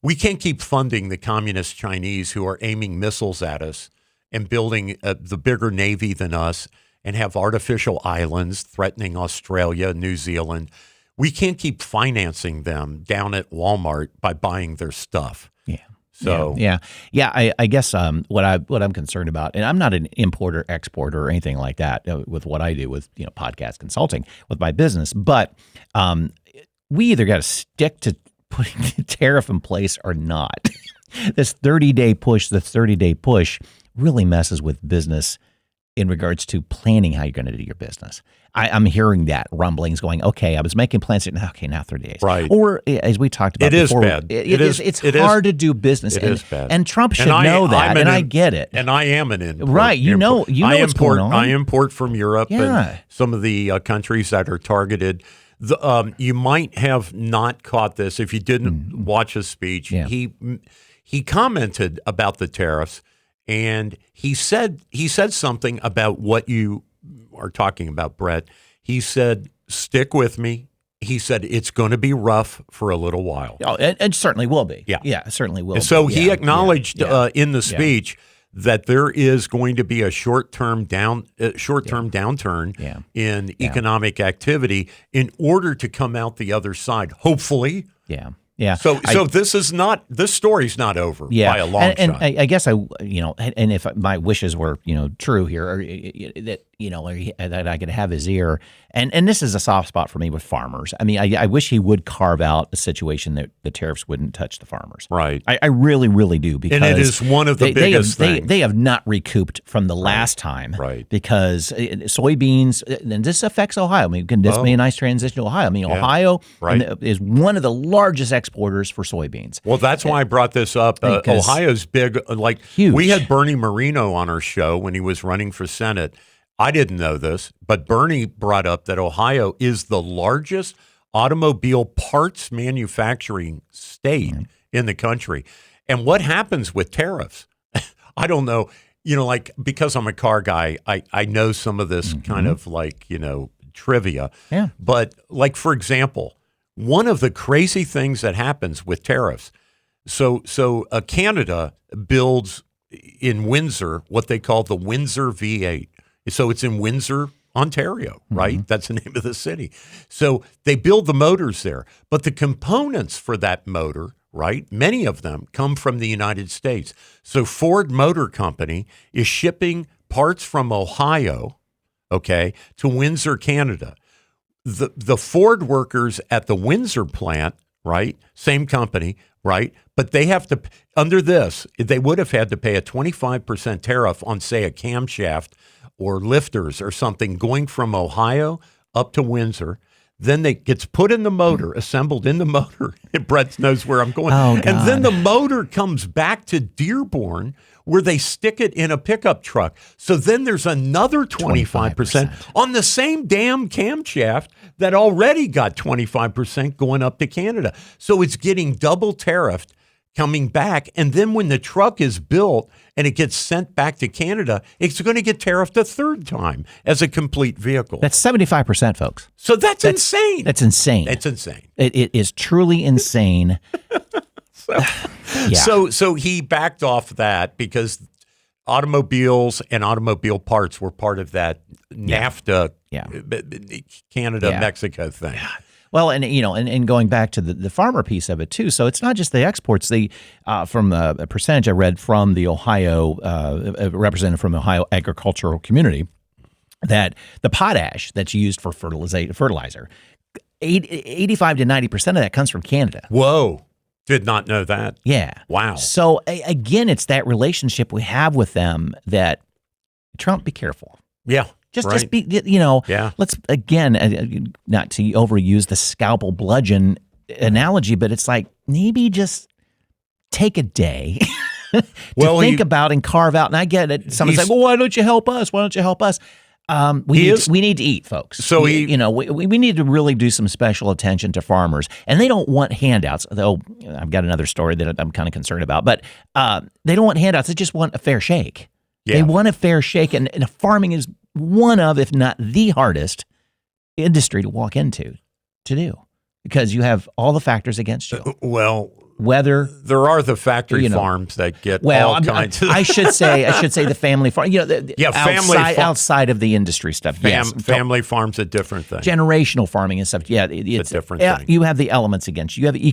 we can't keep funding the communist Chinese who are aiming missiles at us and building the bigger navy than us and have artificial islands threatening Australia, New Zealand. We can't keep financing them down at Walmart by buying their stuff. Yeah. So I guess what I'm concerned about, and I'm not an importer, exporter, or anything like that with what I do with podcast consulting with my business, but we either got to stick to putting the tariff in place or not. This 30-day push really messes with business in regards to planning how you're going to do your business. I'm hearing that rumblings going, okay, I was making plans. Okay, now 30 days. Right. Or as we talked about before. Bad. It's hard to do business. It is bad. And Trump should know that, and I get it. And I am an import. Right. You know what's going on. I import from Europe and some of the countries that are targeted. You might have not caught this if you didn't watch his speech. Yeah. He commented about the tariffs, and he said something about what you are talking about, Brett. He said, "Stick with me." He said, "It's going to be rough for a little while." Oh, it certainly will be. Yeah, it certainly will. So he acknowledged in the speech that there is going to be a short-term downturn in economic activity in order to come out the other side, hopefully. Yeah. So this story's not over by a long shot. And I guess and if my wishes were true here, or that that I could have his ear, and this is a soft spot for me with farmers. I mean, I wish he would carve out a situation that the tariffs wouldn't touch the farmers. Right. I really, really do, because and it is one of the biggest things. They have not recouped from the last time, right? Because soybeans, and this affects Ohio. I mean, this may be a nice transition to Ohio. I mean, Ohio is one of the largest exporters for soybeans. Well, that's why I brought this up. Ohio's big, huge. We had Bernie Marino on our show when he was running for Senate. I didn't know this, but Bernie brought up that Ohio is the largest automobile parts manufacturing state in the country. And what happens with tariffs? I don't know. Because I'm a car guy, I know some of this kind of trivia. Yeah. But for example, one of the crazy things that happens with tariffs, so Canada builds in Windsor what they call the Windsor V8. So it's in Windsor, Ontario, right? That's the name of the city. So they build the motors there. But the components for that motor, right, many of them come from the United States. So Ford Motor Company is shipping parts from Ohio, to Windsor, Canada. The Ford workers at the Windsor plant, right, same company, right, but they have to, under this, they would have had to pay a 25% tariff on, say, a camshaft or lifters or something going from Ohio up to Windsor. Then it gets put in the motor, assembled in the motor. Brett knows where I'm going. Oh, God. And then the motor comes back to Dearborn, where they stick it in a pickup truck. So then there's another 25% on the same damn camshaft that already got 25% going up to Canada. So it's getting double tariffed coming back. And then when the truck is built and it gets sent back to Canada, it's going to get tariffed a third time as a complete vehicle. That's 75%, folks. So that's insane. That's insane. It's insane. It is truly insane. So he backed off that because automobiles and automobile parts were part of that NAFTA Canada-Mexico thing. Yeah. Well, and going back to the farmer piece of it too. So it's not just the exports. From a percentage I read from the Ohio representative from the Ohio agricultural community, that the potash that's used for fertilizer, 85 to 90% of that comes from Canada. Whoa. Did not know that. Yeah. Wow. So again, it's that relationship we have with them that, Trump, be careful. Yeah. Just be, let's, again, not to overuse the scalpel bludgeon analogy, but it's like, maybe just take a day to think about and carve out. And I get it. Someone's like, well, why don't you help us? Why don't you help us? We need to eat, folks. So we need to really do some special attention to farmers, and they don't want handouts. Though I've got another story that I'm kind of concerned about, but they don't want handouts. They just want a fair shake. Yeah. They want a fair shake, and farming is one of, if not the hardest industry to walk into to do, because you have all the factors against you. Weather. There are the factory farms that get all kinds of. I should say the family farm. Outside of the industry stuff. Family farms are different things. Generational farming and stuff. Yeah, it's a different thing. You have the elements against you. You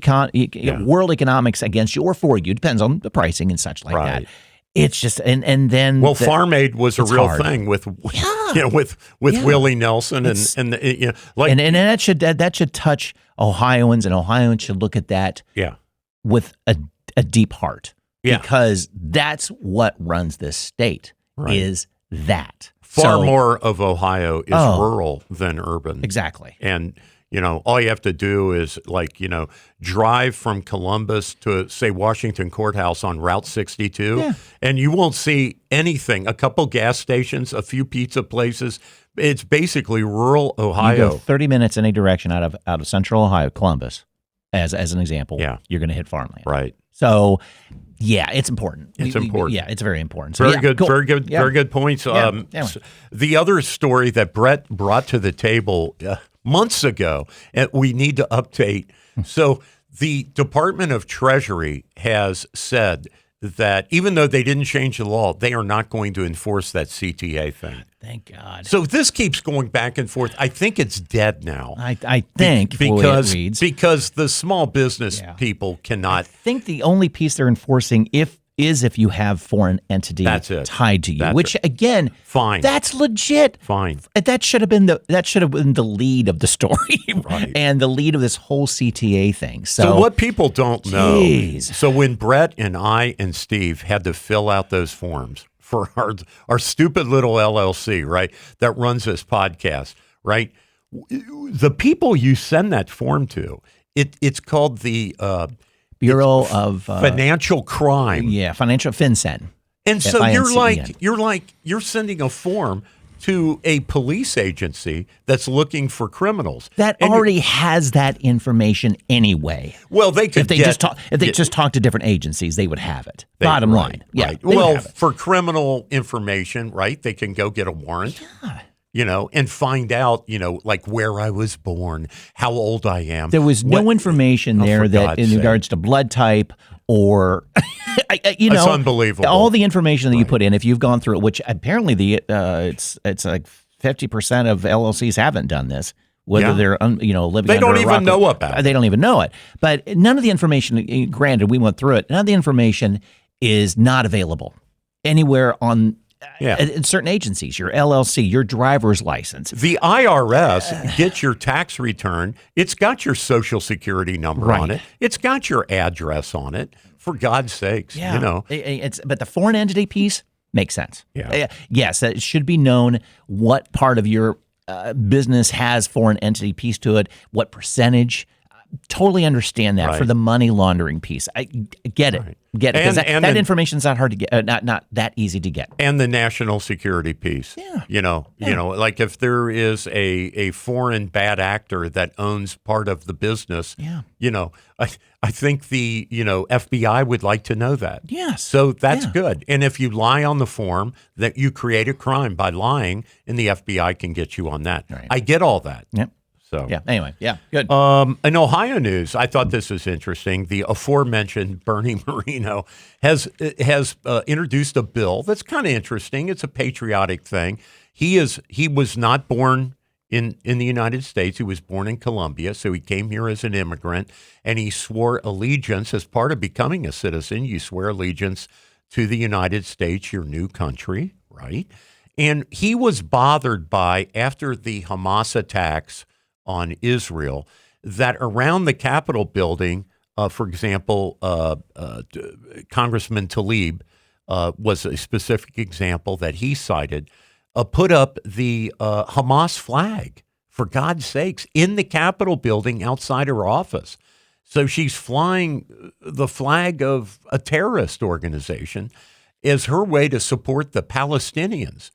have world economics against you or for you. Depends on the pricing and such like that. It's just and then Farm Aid was a real thing with Willie Nelson and that should touch Ohioans, and Ohioans should look at that. Yeah. With a deep heart, because that's what runs this state. Is that far more of Ohio is rural than urban? Exactly. And all you have to do is drive from Columbus to, say, Washington Courthouse on Route 62, and you won't see anything. A couple gas stations, a few pizza places. It's basically rural Ohio. You go 30 minutes in a direction out of Central Ohio, Columbus. As an example, you're going to hit farmland. Right. So, it's important. It's important. It's very important. So, very good. Cool. Very good. Very good points. The other story that Brett brought to the table months ago, and we need to update. So, the Department of Treasury has said that even though they didn't change the law, they are not going to enforce that CTA thing. Thank God. So this keeps going back and forth. I think it's dead now. I think because the small business people cannot. I think the only piece they're enforcing if you have foreign entity tied to you, which again, fine. That's legit. Fine. That should have been the lead of the story, and the lead of this whole CTA thing. So what people don't know. So when Brett and I and Steve had to fill out those forms for our stupid little LLC, right, that runs this podcast, right, the people you send that form to, it's called the Bureau of Financial Crime. Yeah, financial FinCEN. And so you're sending a form to a police agency that's looking for criminals that already has that information anyway. Well, they could just talk to different agencies, they would have it. Bottom line, Well, for criminal information, right? They can go get a warrant. Yeah. And find out, like where I was born, how old I am. There was no information there that in regards to blood type or, It's unbelievable. All the information that you put in, if you've gone through it, which apparently it's like 50% of LLCs haven't done this, whether they're, living They under don't a even rock know about it. They don't even know it. But none of the information, granted, we went through it, none of the information is not available anywhere on in certain agencies, your LLC, your driver's license. The IRS gets your tax return. It's got your Social Security number on it. It's got your address on it. For God's sakes, But the foreign entity piece makes sense. Yeah. Yes, it should be known what part of your business has foreign entity piece to it, what percentage. Totally understand that for the money laundering piece. I get it. Get it. Because that information's not hard to get, not that easy to get. And the national security piece. Like if there is a foreign bad actor that owns part of the business, I think the FBI would like to know that. Yes. So that's good. And if you lie on the form, that you create a crime by lying, and the FBI can get you on that. Right. I get all that. Yep. So anyway, good. In Ohio news, I thought this was interesting. The aforementioned Bernie Moreno has introduced a bill that's kind of interesting. It's a patriotic thing. He was not born in the United States. He was born in Colombia, so he came here as an immigrant, and he swore allegiance as part of becoming a citizen. You swear allegiance to the United States, your new country, right? And he was bothered by, after the Hamas attacks on Israel, that around the Capitol building, for example, Congressman Tlaib was a specific example that he cited, put up the Hamas flag, for God's sakes, in the Capitol building outside her office. So she's flying the flag of a terrorist organization as her way to support the Palestinians.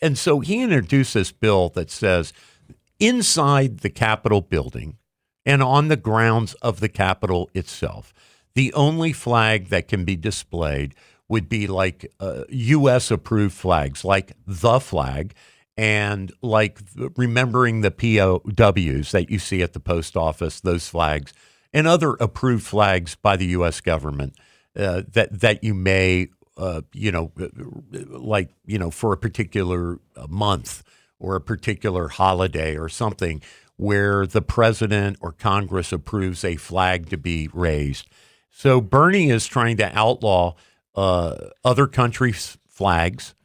And so he introduced this bill that says inside the Capitol building and on the grounds of the Capitol itself, the only flag that can be displayed would be like U.S. approved flags, like the flag and like remembering the POWs that you see at the post office, those flags, and other approved flags by the U.S. government that you may for a particular month or a particular holiday or something where the president or Congress approves a flag to be raised. So Bernie is trying to outlaw other countries' flags,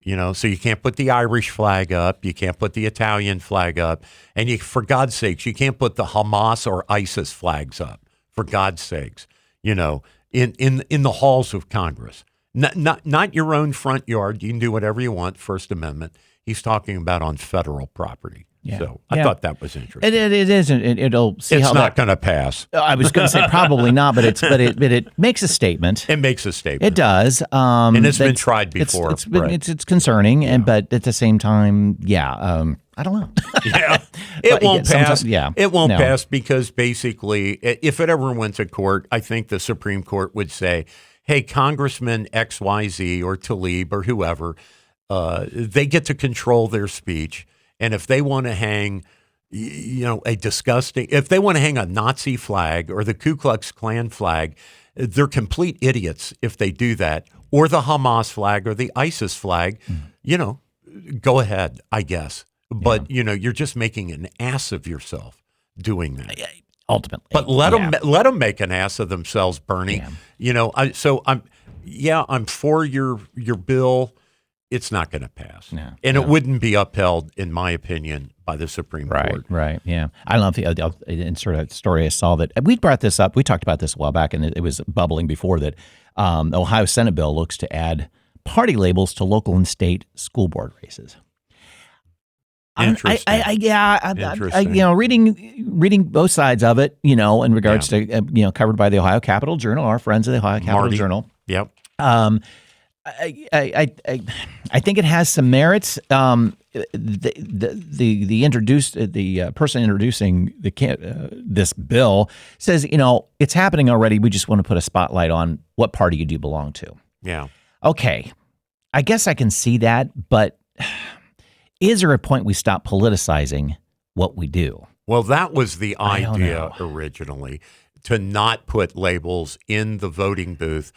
so you can't put the Irish flag up, you can't put the Italian flag up, and for God's sakes, you can't put the Hamas or ISIS flags up, for God's sakes, in the halls of Congress. Not your own front yard. You can do whatever you want, First Amendment. He's talking about on federal property. Yeah. So I thought that was interesting. It isn't. It'll see it's how not going to pass. I was going to say probably not, but it makes a statement. It makes a statement. It does. And it's been tried before. It's concerning, but at the same time, I don't know. Yeah, it won't pass. It won't pass because basically, if it ever went to court, I think the Supreme Court would say, "Hey, Congressman XYZ or Tlaib or whoever, they get to control their speech." And if they want to hang, if they want to hang a Nazi flag or the Ku Klux Klan flag, they're complete idiots if they do that, or the Hamas flag or the ISIS flag, go ahead, I guess. But, you're just making an ass of yourself doing that. Ultimately. But let them make an ass of themselves, Bernie. Yeah. I'm for your bill. It's not going to pass. It wouldn't be upheld, in my opinion, by the Supreme Court. Right, yeah. I don't know if the insert a story I saw that we brought this up. We talked about this a while back, and it was bubbling before that the Ohio Senate bill looks to add party labels to local and state school board races. Interesting. Reading both sides of it, in regards to, covered by the Ohio Capitol Journal, our friends of the Ohio Capitol Journal. Yep. I think it has some merits. The person introducing this bill says, it's happening already. We just want to put a spotlight on what party you do belong to. Yeah. Okay. I guess I can see that, but is there a point we stop politicizing what we do? Well, that was the idea originally, to not put labels in the voting booth.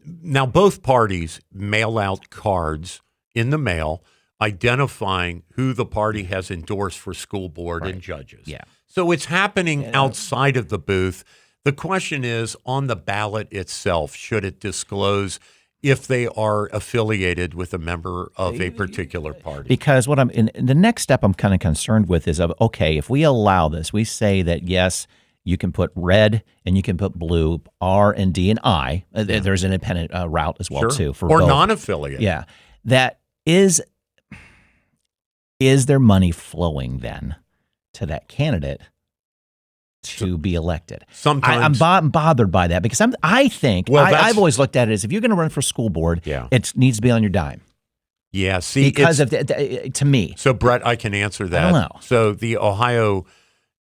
Now, both parties mail out cards in the mail identifying who the party has endorsed for school board and judges. Yeah. So it's happening outside of the booth. The question is, on the ballot itself, should it disclose if they are affiliated with a member of a particular party? Because what the next step I'm kind of concerned with is if we allow this, we say that, yes, you can put red and you can put blue, R and D and I. There's an independent route as well, too. Or non-affiliate. Yeah. That is there money flowing then to that candidate to be elected? Sometimes. I'm bothered by that because I've always looked at it as if you're going to run for school board, it needs to be on your dime. Yeah. See, because to me. So, Brett, I can answer that. I don't know. So the Ohio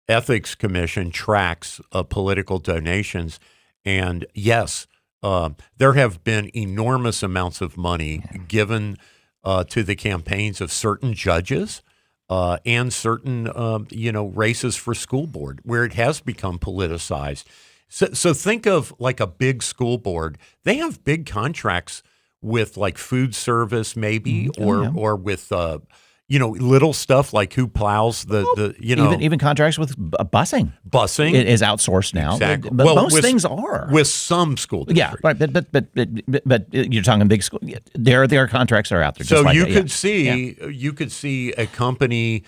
Ethics Commission tracks political donations, and yes, there have been enormous amounts of money given to the campaigns of certain judges and certain races for school board where it has become politicized. So think of like a big school board. They have big contracts with like food service maybe or with little stuff like who plows even contracts with busing. Busing it is outsourced now. Exactly. But most things are with some school districts. Yeah, right. But you're talking big school. There are contracts that are out there. So just you could see a company,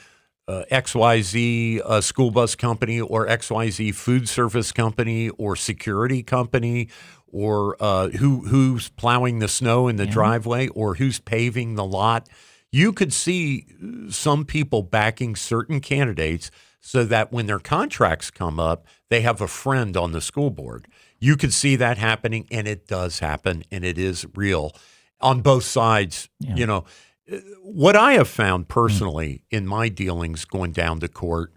XYZ school bus company, or XYZ food service company, or security company, or who's plowing the snow in the driveway, or who's paving the lot. You could see some people backing certain candidates so that when their contracts come up, they have a friend on the school board. You could see that happening, and it does happen, and it is real on both sides. Yeah. You know, what I have found personally in my dealings going down to court,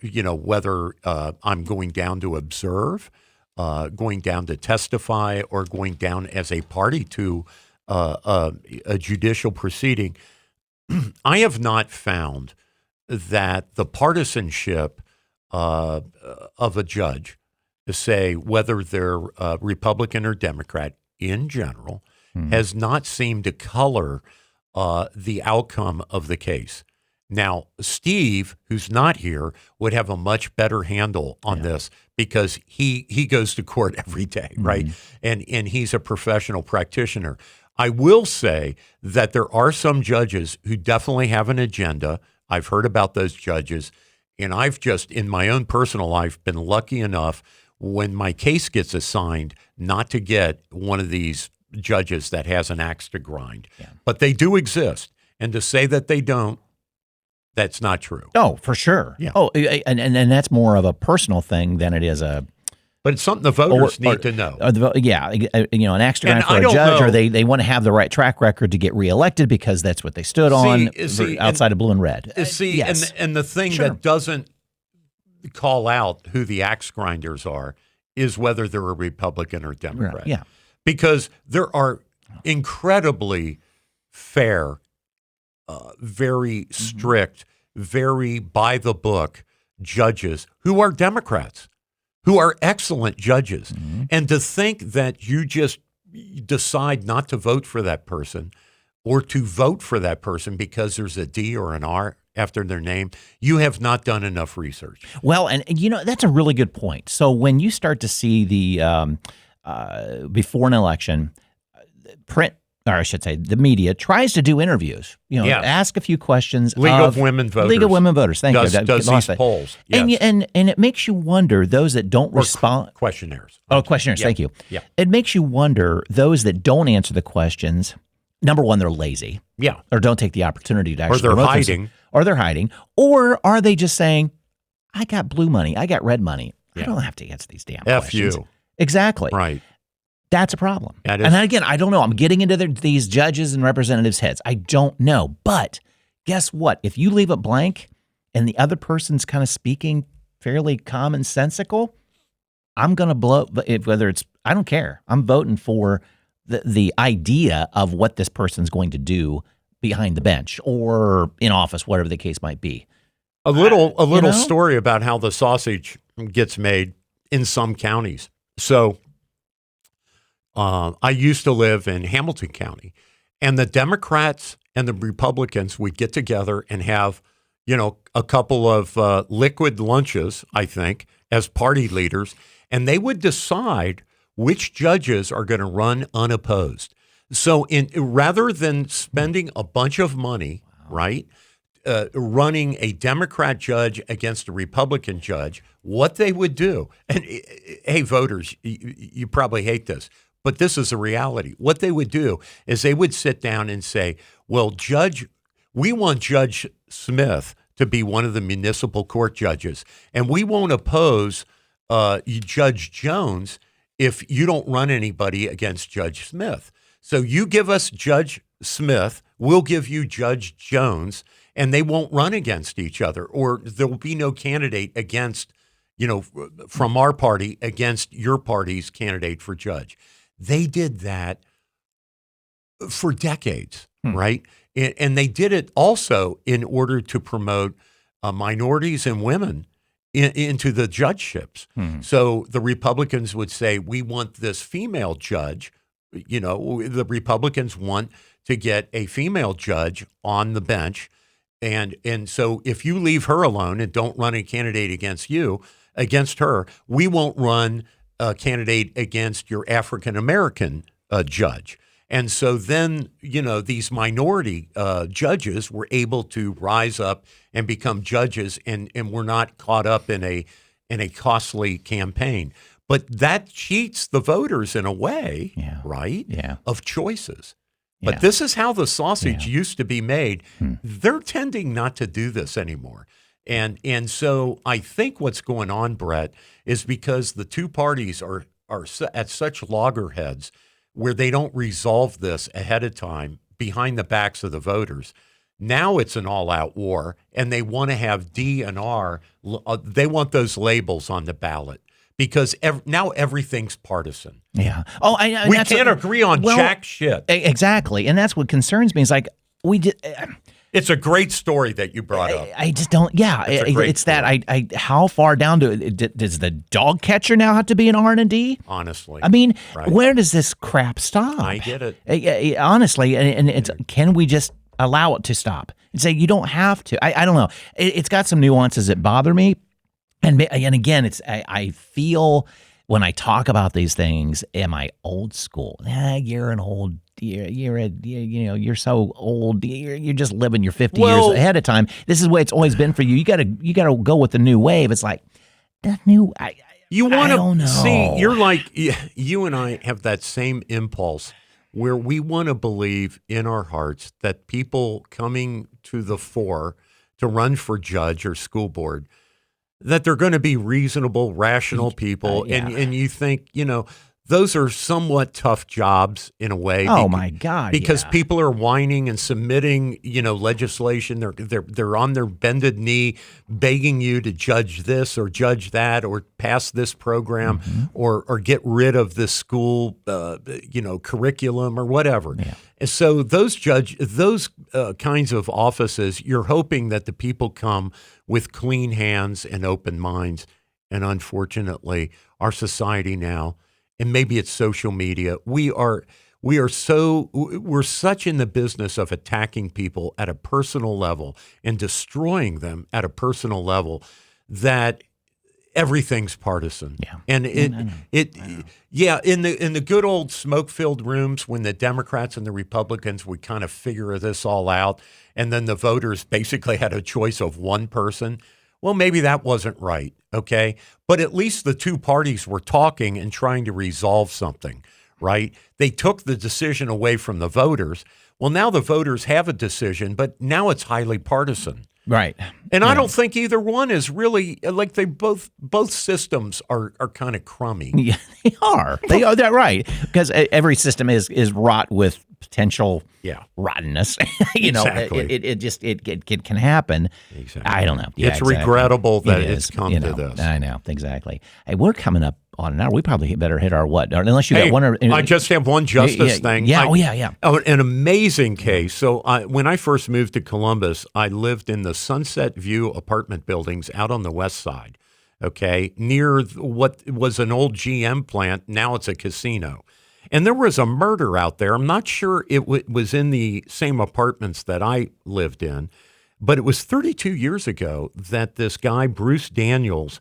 you know, whether I'm going down to observe, going down to testify, or going down as a party to a judicial proceeding, I have not found that the partisanship of a judge, to say whether they're Republican or Democrat in general, has not seemed to color the outcome of the case. Now, Steve, who's not here, would have a much better handle on this because he goes to court every day, right? And he's a professional practitioner. I will say that there are some judges who definitely have an agenda. I've heard about those judges, and I've just, in my own personal life, been lucky enough when my case gets assigned not to get one of these judges that has an axe to grind. Yeah. But they do exist. And to say that they don't, that's not true. Oh, for sure. Yeah. Oh, and that's more of a personal thing than it is a. But it's something the voters need to know. You know, an axe to grind for a judge, or they want to have the right track record to get reelected because that's what they stood on outside of blue and red. Yes. And the thing that doesn't call out who the axe grinders are is whether they're a Republican or Democrat. Right. Yeah. Because there are incredibly fair, very strict, very by the book judges who are Democrats, who are excellent judges. And to think that you just decide not to vote for that person or to vote for that person because there's a D or an R after their name, you have not done enough research. Well, and you know, that's a really good point. So when you start to see the before an election, the media tries to do interviews, you know, ask a few questions. League of Women Voters. Thank you. Does these polls. Yes. And it makes you wonder, those that don't respond. Questionnaires. Oh, questionnaires. Thank you. Yeah. It makes you wonder, those that don't answer the questions, number one, they're lazy. Yeah. Or don't take the opportunity to actually. Or they're hiding. Or they're hiding. Or are they just saying, I got blue money, I got red money. I don't have to answer these damn questions. F you. Exactly. Right. That's a problem. That is. And again, I don't know. I'm getting into these judges and representatives' heads. I don't know. But guess what? If you leave it blank and the other person's kind of speaking fairly commonsensical, I'm going to blow. Whether it's, I don't care. I'm voting for the idea of what this person's going to do behind the bench or in office, whatever the case might be. A little story about how the sausage gets made in some counties. So I used to live in Hamilton County, and the Democrats and the Republicans would get together and have, you know, a couple of liquid lunches, I think, as party leaders, and they would decide which judges are going to run unopposed. So rather than spending a bunch of money, right, running a Democrat judge against a Republican judge, what they would do, and hey, voters, you probably hate this, but this is a reality. What they would do is they would sit down and say, well, we want Judge Smith to be one of the municipal court judges, and we won't oppose Judge Jones if you don't run anybody against Judge Smith. So you give us Judge Smith, we'll give you Judge Jones, and they won't run against each other, or there will be no candidate against, you know, from our party against your party's candidate for judge. They did that for decades, right? And they did it also in order to promote minorities and women into the judgeships. So the Republicans would say, we want this female judge. You know, the Republicans want to get a female judge on the bench. And so if you leave her alone and don't run a candidate against her, we won't run a candidate against your African-American judge. And so then, you know, these minority judges were able to rise up and become judges and were not caught up in a costly campaign. But that cheats the voters in a way, right, of choices. But this is how the sausage used to be made. They're tending not to do this anymore. And so I think what's going on, Brett, is because the two parties are at such loggerheads where they don't resolve this ahead of time behind the backs of the voters. Now it's an all-out war, and they want to have D and R. They want those labels on the ballot because now everything's partisan. Yeah. We can't agree on jack shit. Exactly, and that's what concerns me. Is like we did. It's a great story that you brought up. I just don't. Yeah, it's that. How far down does the dog catcher now have to be an R&D? Honestly, I mean, where does this crap stop? I get it. Honestly, and it's can we just allow it to stop and say you don't have to? I don't know. It's got some nuances that bother me, and again, it's I feel when I talk about these things, am I old school? You're an old. You're so old. You're just living your 50 years ahead of time. This is the way it's always been for you. You gotta go with the new wave. It's like that new. You want to see? You're like you and I have that same impulse where we want to believe in our hearts that people coming to the fore to run for judge or school board, that they're going to be reasonable, rational people, and you think those are somewhat tough jobs in a way. Oh my God! Because people are whining and submitting, legislation. They're on their bended knee, begging you to judge this or judge that or pass this program or get rid of this school, curriculum or whatever. Yeah. And so those kinds of offices, you're hoping that the people come with clean hands and open minds. And unfortunately, our society now. And maybe it's social media. We're such in the business of attacking people at a personal level and destroying them at a personal level that everything's partisan. Yeah. And in the good old smoke-filled rooms when the Democrats and the Republicans would kind of figure this all out, and then the voters basically had a choice of one person. Well, maybe that wasn't right, okay? But at least the two parties were talking and trying to resolve something, right? They took the decision away from the voters. Well, now the voters have a decision, but now it's highly partisan. Right. And I don't think either one is really, like they both systems are kind of crummy. Yeah, they are. They're right. Because every system is wrought with potential rottenness. Exactly. It can happen. Exactly. I don't know. Yeah, it's regrettable that it's come to this. I know. Exactly. Hey, we're coming up on an hour. We probably better hit our what? Unless you got one. I just have one justice thing. Yeah. An amazing case. So when I first moved to Columbus, I lived in the Sunset View apartment buildings out on the west side, okay, near what was an old GM plant. Now it's a casino. And there was a murder out there. I'm not sure it was in the same apartments that I lived in, but it was 32 years ago that this guy, Bruce Daniels,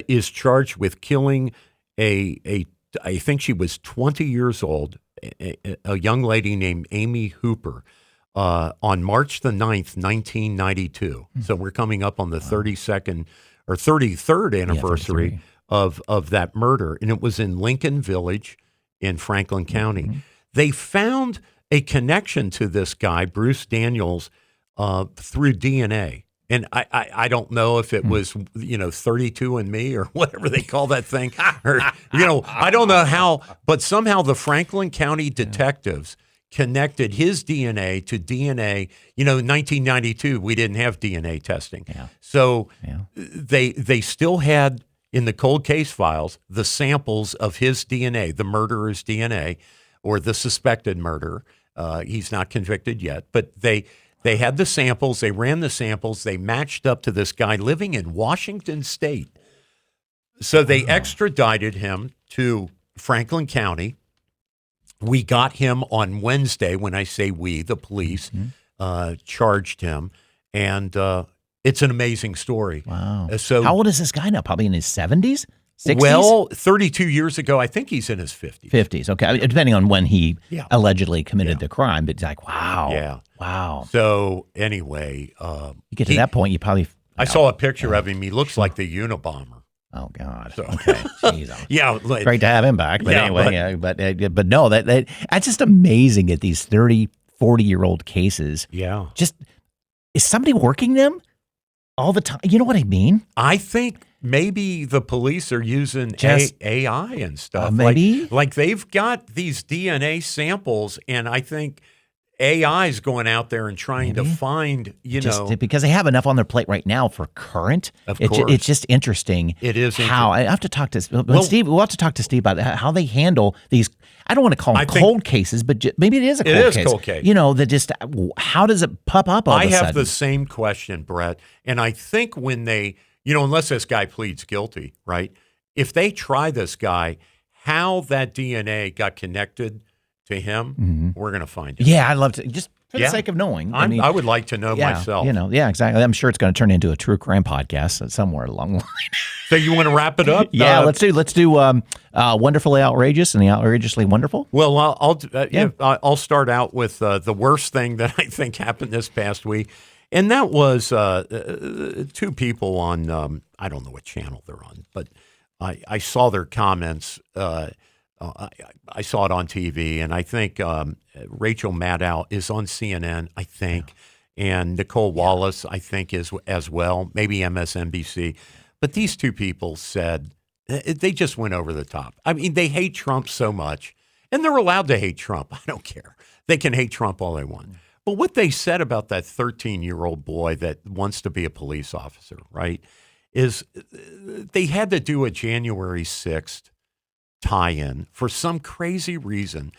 is charged with killing I think she was 20 years old, a young lady named Amy Hooper, on March the 9th, 1992. So we're coming up on the 32nd or 33rd anniversary of that murder. And it was in Lincoln Village in Franklin County. They found a connection to this guy, Bruce Daniels, through DNA. And I don't know if it was, 32andMe or whatever they call that thing. Or, I don't know how, but somehow the Franklin County detectives connected his DNA to DNA. In 1992, we didn't have DNA testing. Yeah. So they still had in the cold case files the samples of his DNA, the murderer's DNA, or the suspected murderer. He's not convicted yet, but they had the samples. They ran the samples. They matched up to this guy living in Washington State. So they extradited him to Franklin County. We got him on Wednesday. When I say we, the police charged him. And it's an amazing story. Wow. So how old is this guy now? Probably in his 70s? 60s? Well, 32 years ago, I think he's in his 50s. 50s, okay. I mean, depending on when he allegedly committed the crime. But it's like, wow. Yeah. Wow. So anyway. You get to that point, you probably... I saw a picture of him. He looks like the Unabomber. Oh, God. So, okay. Jeez. Yeah. Great to have him back. But anyway, but no, that's just amazing at these 30, 40-year-old cases. Yeah. Just, is somebody working them? all the time. You know what I mean? I think maybe the police are using AI and stuff. Maybe. Like they've got these DNA samples, and I think AI is going out there and trying to find, because they have enough on their plate right now for current. Of course. It's just interesting. It is how I have to talk to Steve. We'll have to talk to Steve about how they handle these. I don't want to call them cold cases, but maybe it is a cold case. That just how does it pop up? All of a sudden? I have the same question, Brett, and I think when they, unless this guy pleads guilty, right? If they try this guy, how that DNA got connected to him, we're going to find out. Yeah, I'd love to, just for the sake of knowing. I would like to know myself. Exactly. I'm sure it's going to turn into a true crime podcast somewhere along the line. So you want to wrap it up? Yeah, let's do Wonderfully Outrageous and the Outrageously Wonderful. Well, I'll start out with the worst thing that I think happened this past week, and that was two people on, I don't know what channel they're on, but I saw their comments. I saw it on TV, and I think Rachel Maddow is on CNN, I think, and Nicole Wallace, I think, is as well, maybe MSNBC. But these two people said they just went over the top. I mean, they hate Trump so much, and they're allowed to hate Trump. I don't care. They can hate Trump all they want. But what they said about that 13-year-old boy that wants to be a police officer, right, is they had to do a January 6th tie-in for some crazy reason.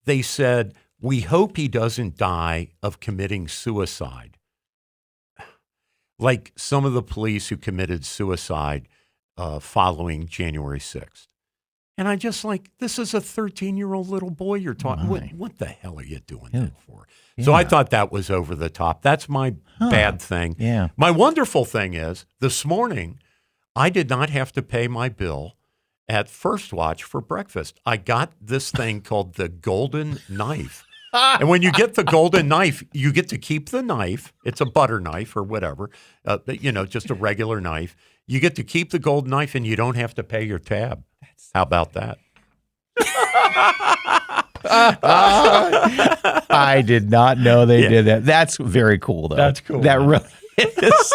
They said, we hope he doesn't die of committing suicide. Like some of the police who committed suicide following January 6th. And I just this is a 13-year-old little boy you're talking. What the hell are you doing that for? Yeah. So I thought that was over the top. That's my bad thing. Yeah. My wonderful thing is this morning, I did not have to pay my bill at First Watch for breakfast. I got this thing called the golden knife. And when you get the golden knife, you get to keep the knife. It's a butter knife or whatever, just a regular knife. You get to keep the golden knife and you don't have to pay your tab. How about that? I did not know they did that. That's very cool, though. That's cool. That really is.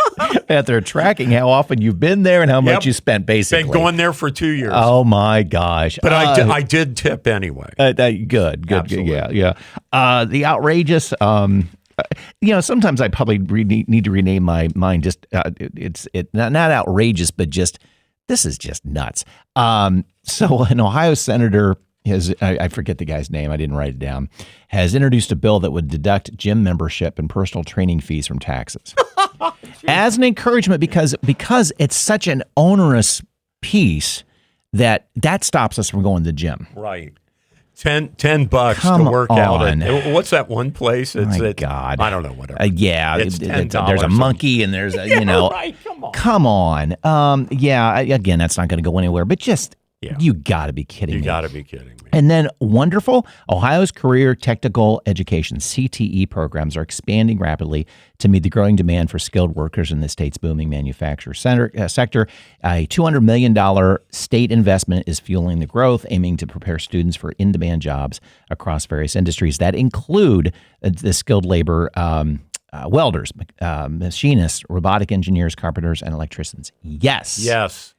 That they're tracking how often you've been there and how much you spent, basically. Been going there for 2 years. Oh, my gosh. But I did tip anyway. Good. Absolutely. Yeah. The outrageous, sometimes I probably need to rename my mind. Just it's not outrageous, but just this is just nuts. So an Ohio senator I forget the guy's name, I didn't write it down, has introduced a bill that would deduct gym membership and personal training fees from taxes as an encouragement because it's such an onerous piece that stops us from going to the gym. Right. $10 to work out at. What's that one place? God. I don't know, whatever. It's $10. There's a monkey and there's right. Come on. Again, that's not going to go anywhere, but just you got to be kidding me. You got to be kidding me. And then Wonderful, Ohio's career technical education, CTE programs are expanding rapidly to meet the growing demand for skilled workers in the state's booming manufacturing sector. A $200 million state investment is fueling the growth, aiming to prepare students for in-demand jobs across various industries that include the skilled labor welders, machinists, robotic engineers, carpenters, and electricians. Yes.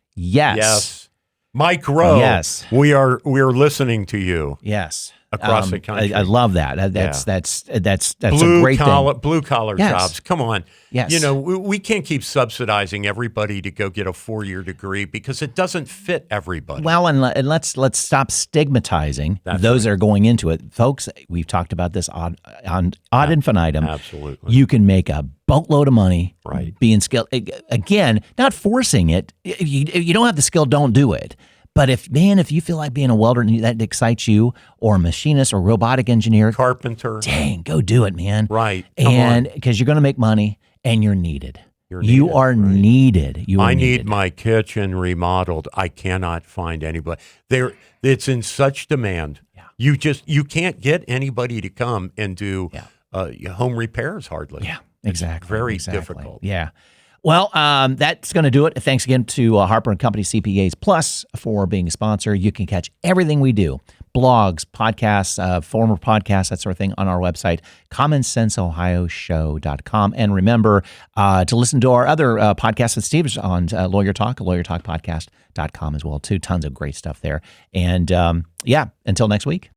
Mike Rowe, yes, we are listening to you. Yes, across the country. I love that. That's a great thing. Blue collar jobs. Come on. Yes. We can't keep subsidizing everybody to go get a 4-year degree because it doesn't fit everybody. Well, and let's stop stigmatizing those that are going into it, folks. We've talked about this ad infinitum. Absolutely, you can make a boatload of money, right? Being skilled. Again, not forcing it. You don't have the skill, don't do it. But if you feel like being a welder and that excites you, or a machinist or robotic engineer, carpenter, dang, go do it, man. Right. And because you're going to make money and you're needed. You are needed. I need my kitchen remodeled. I cannot find anybody. It's in such demand. Yeah. You can't get anybody to come and do home repairs hardly. Yeah, exactly. It's very difficult. Yeah. Well, that's going to do it. Thanks again to Harper and Company CPAs Plus for being a sponsor. You can catch everything we do, blogs, podcasts, former podcasts, that sort of thing, on our website, commonsenseohioshow.com. And remember to listen to our other podcasts that Steve's on, Lawyer Talk, lawyertalkpodcast.com as well, too. Tons of great stuff there. And until next week.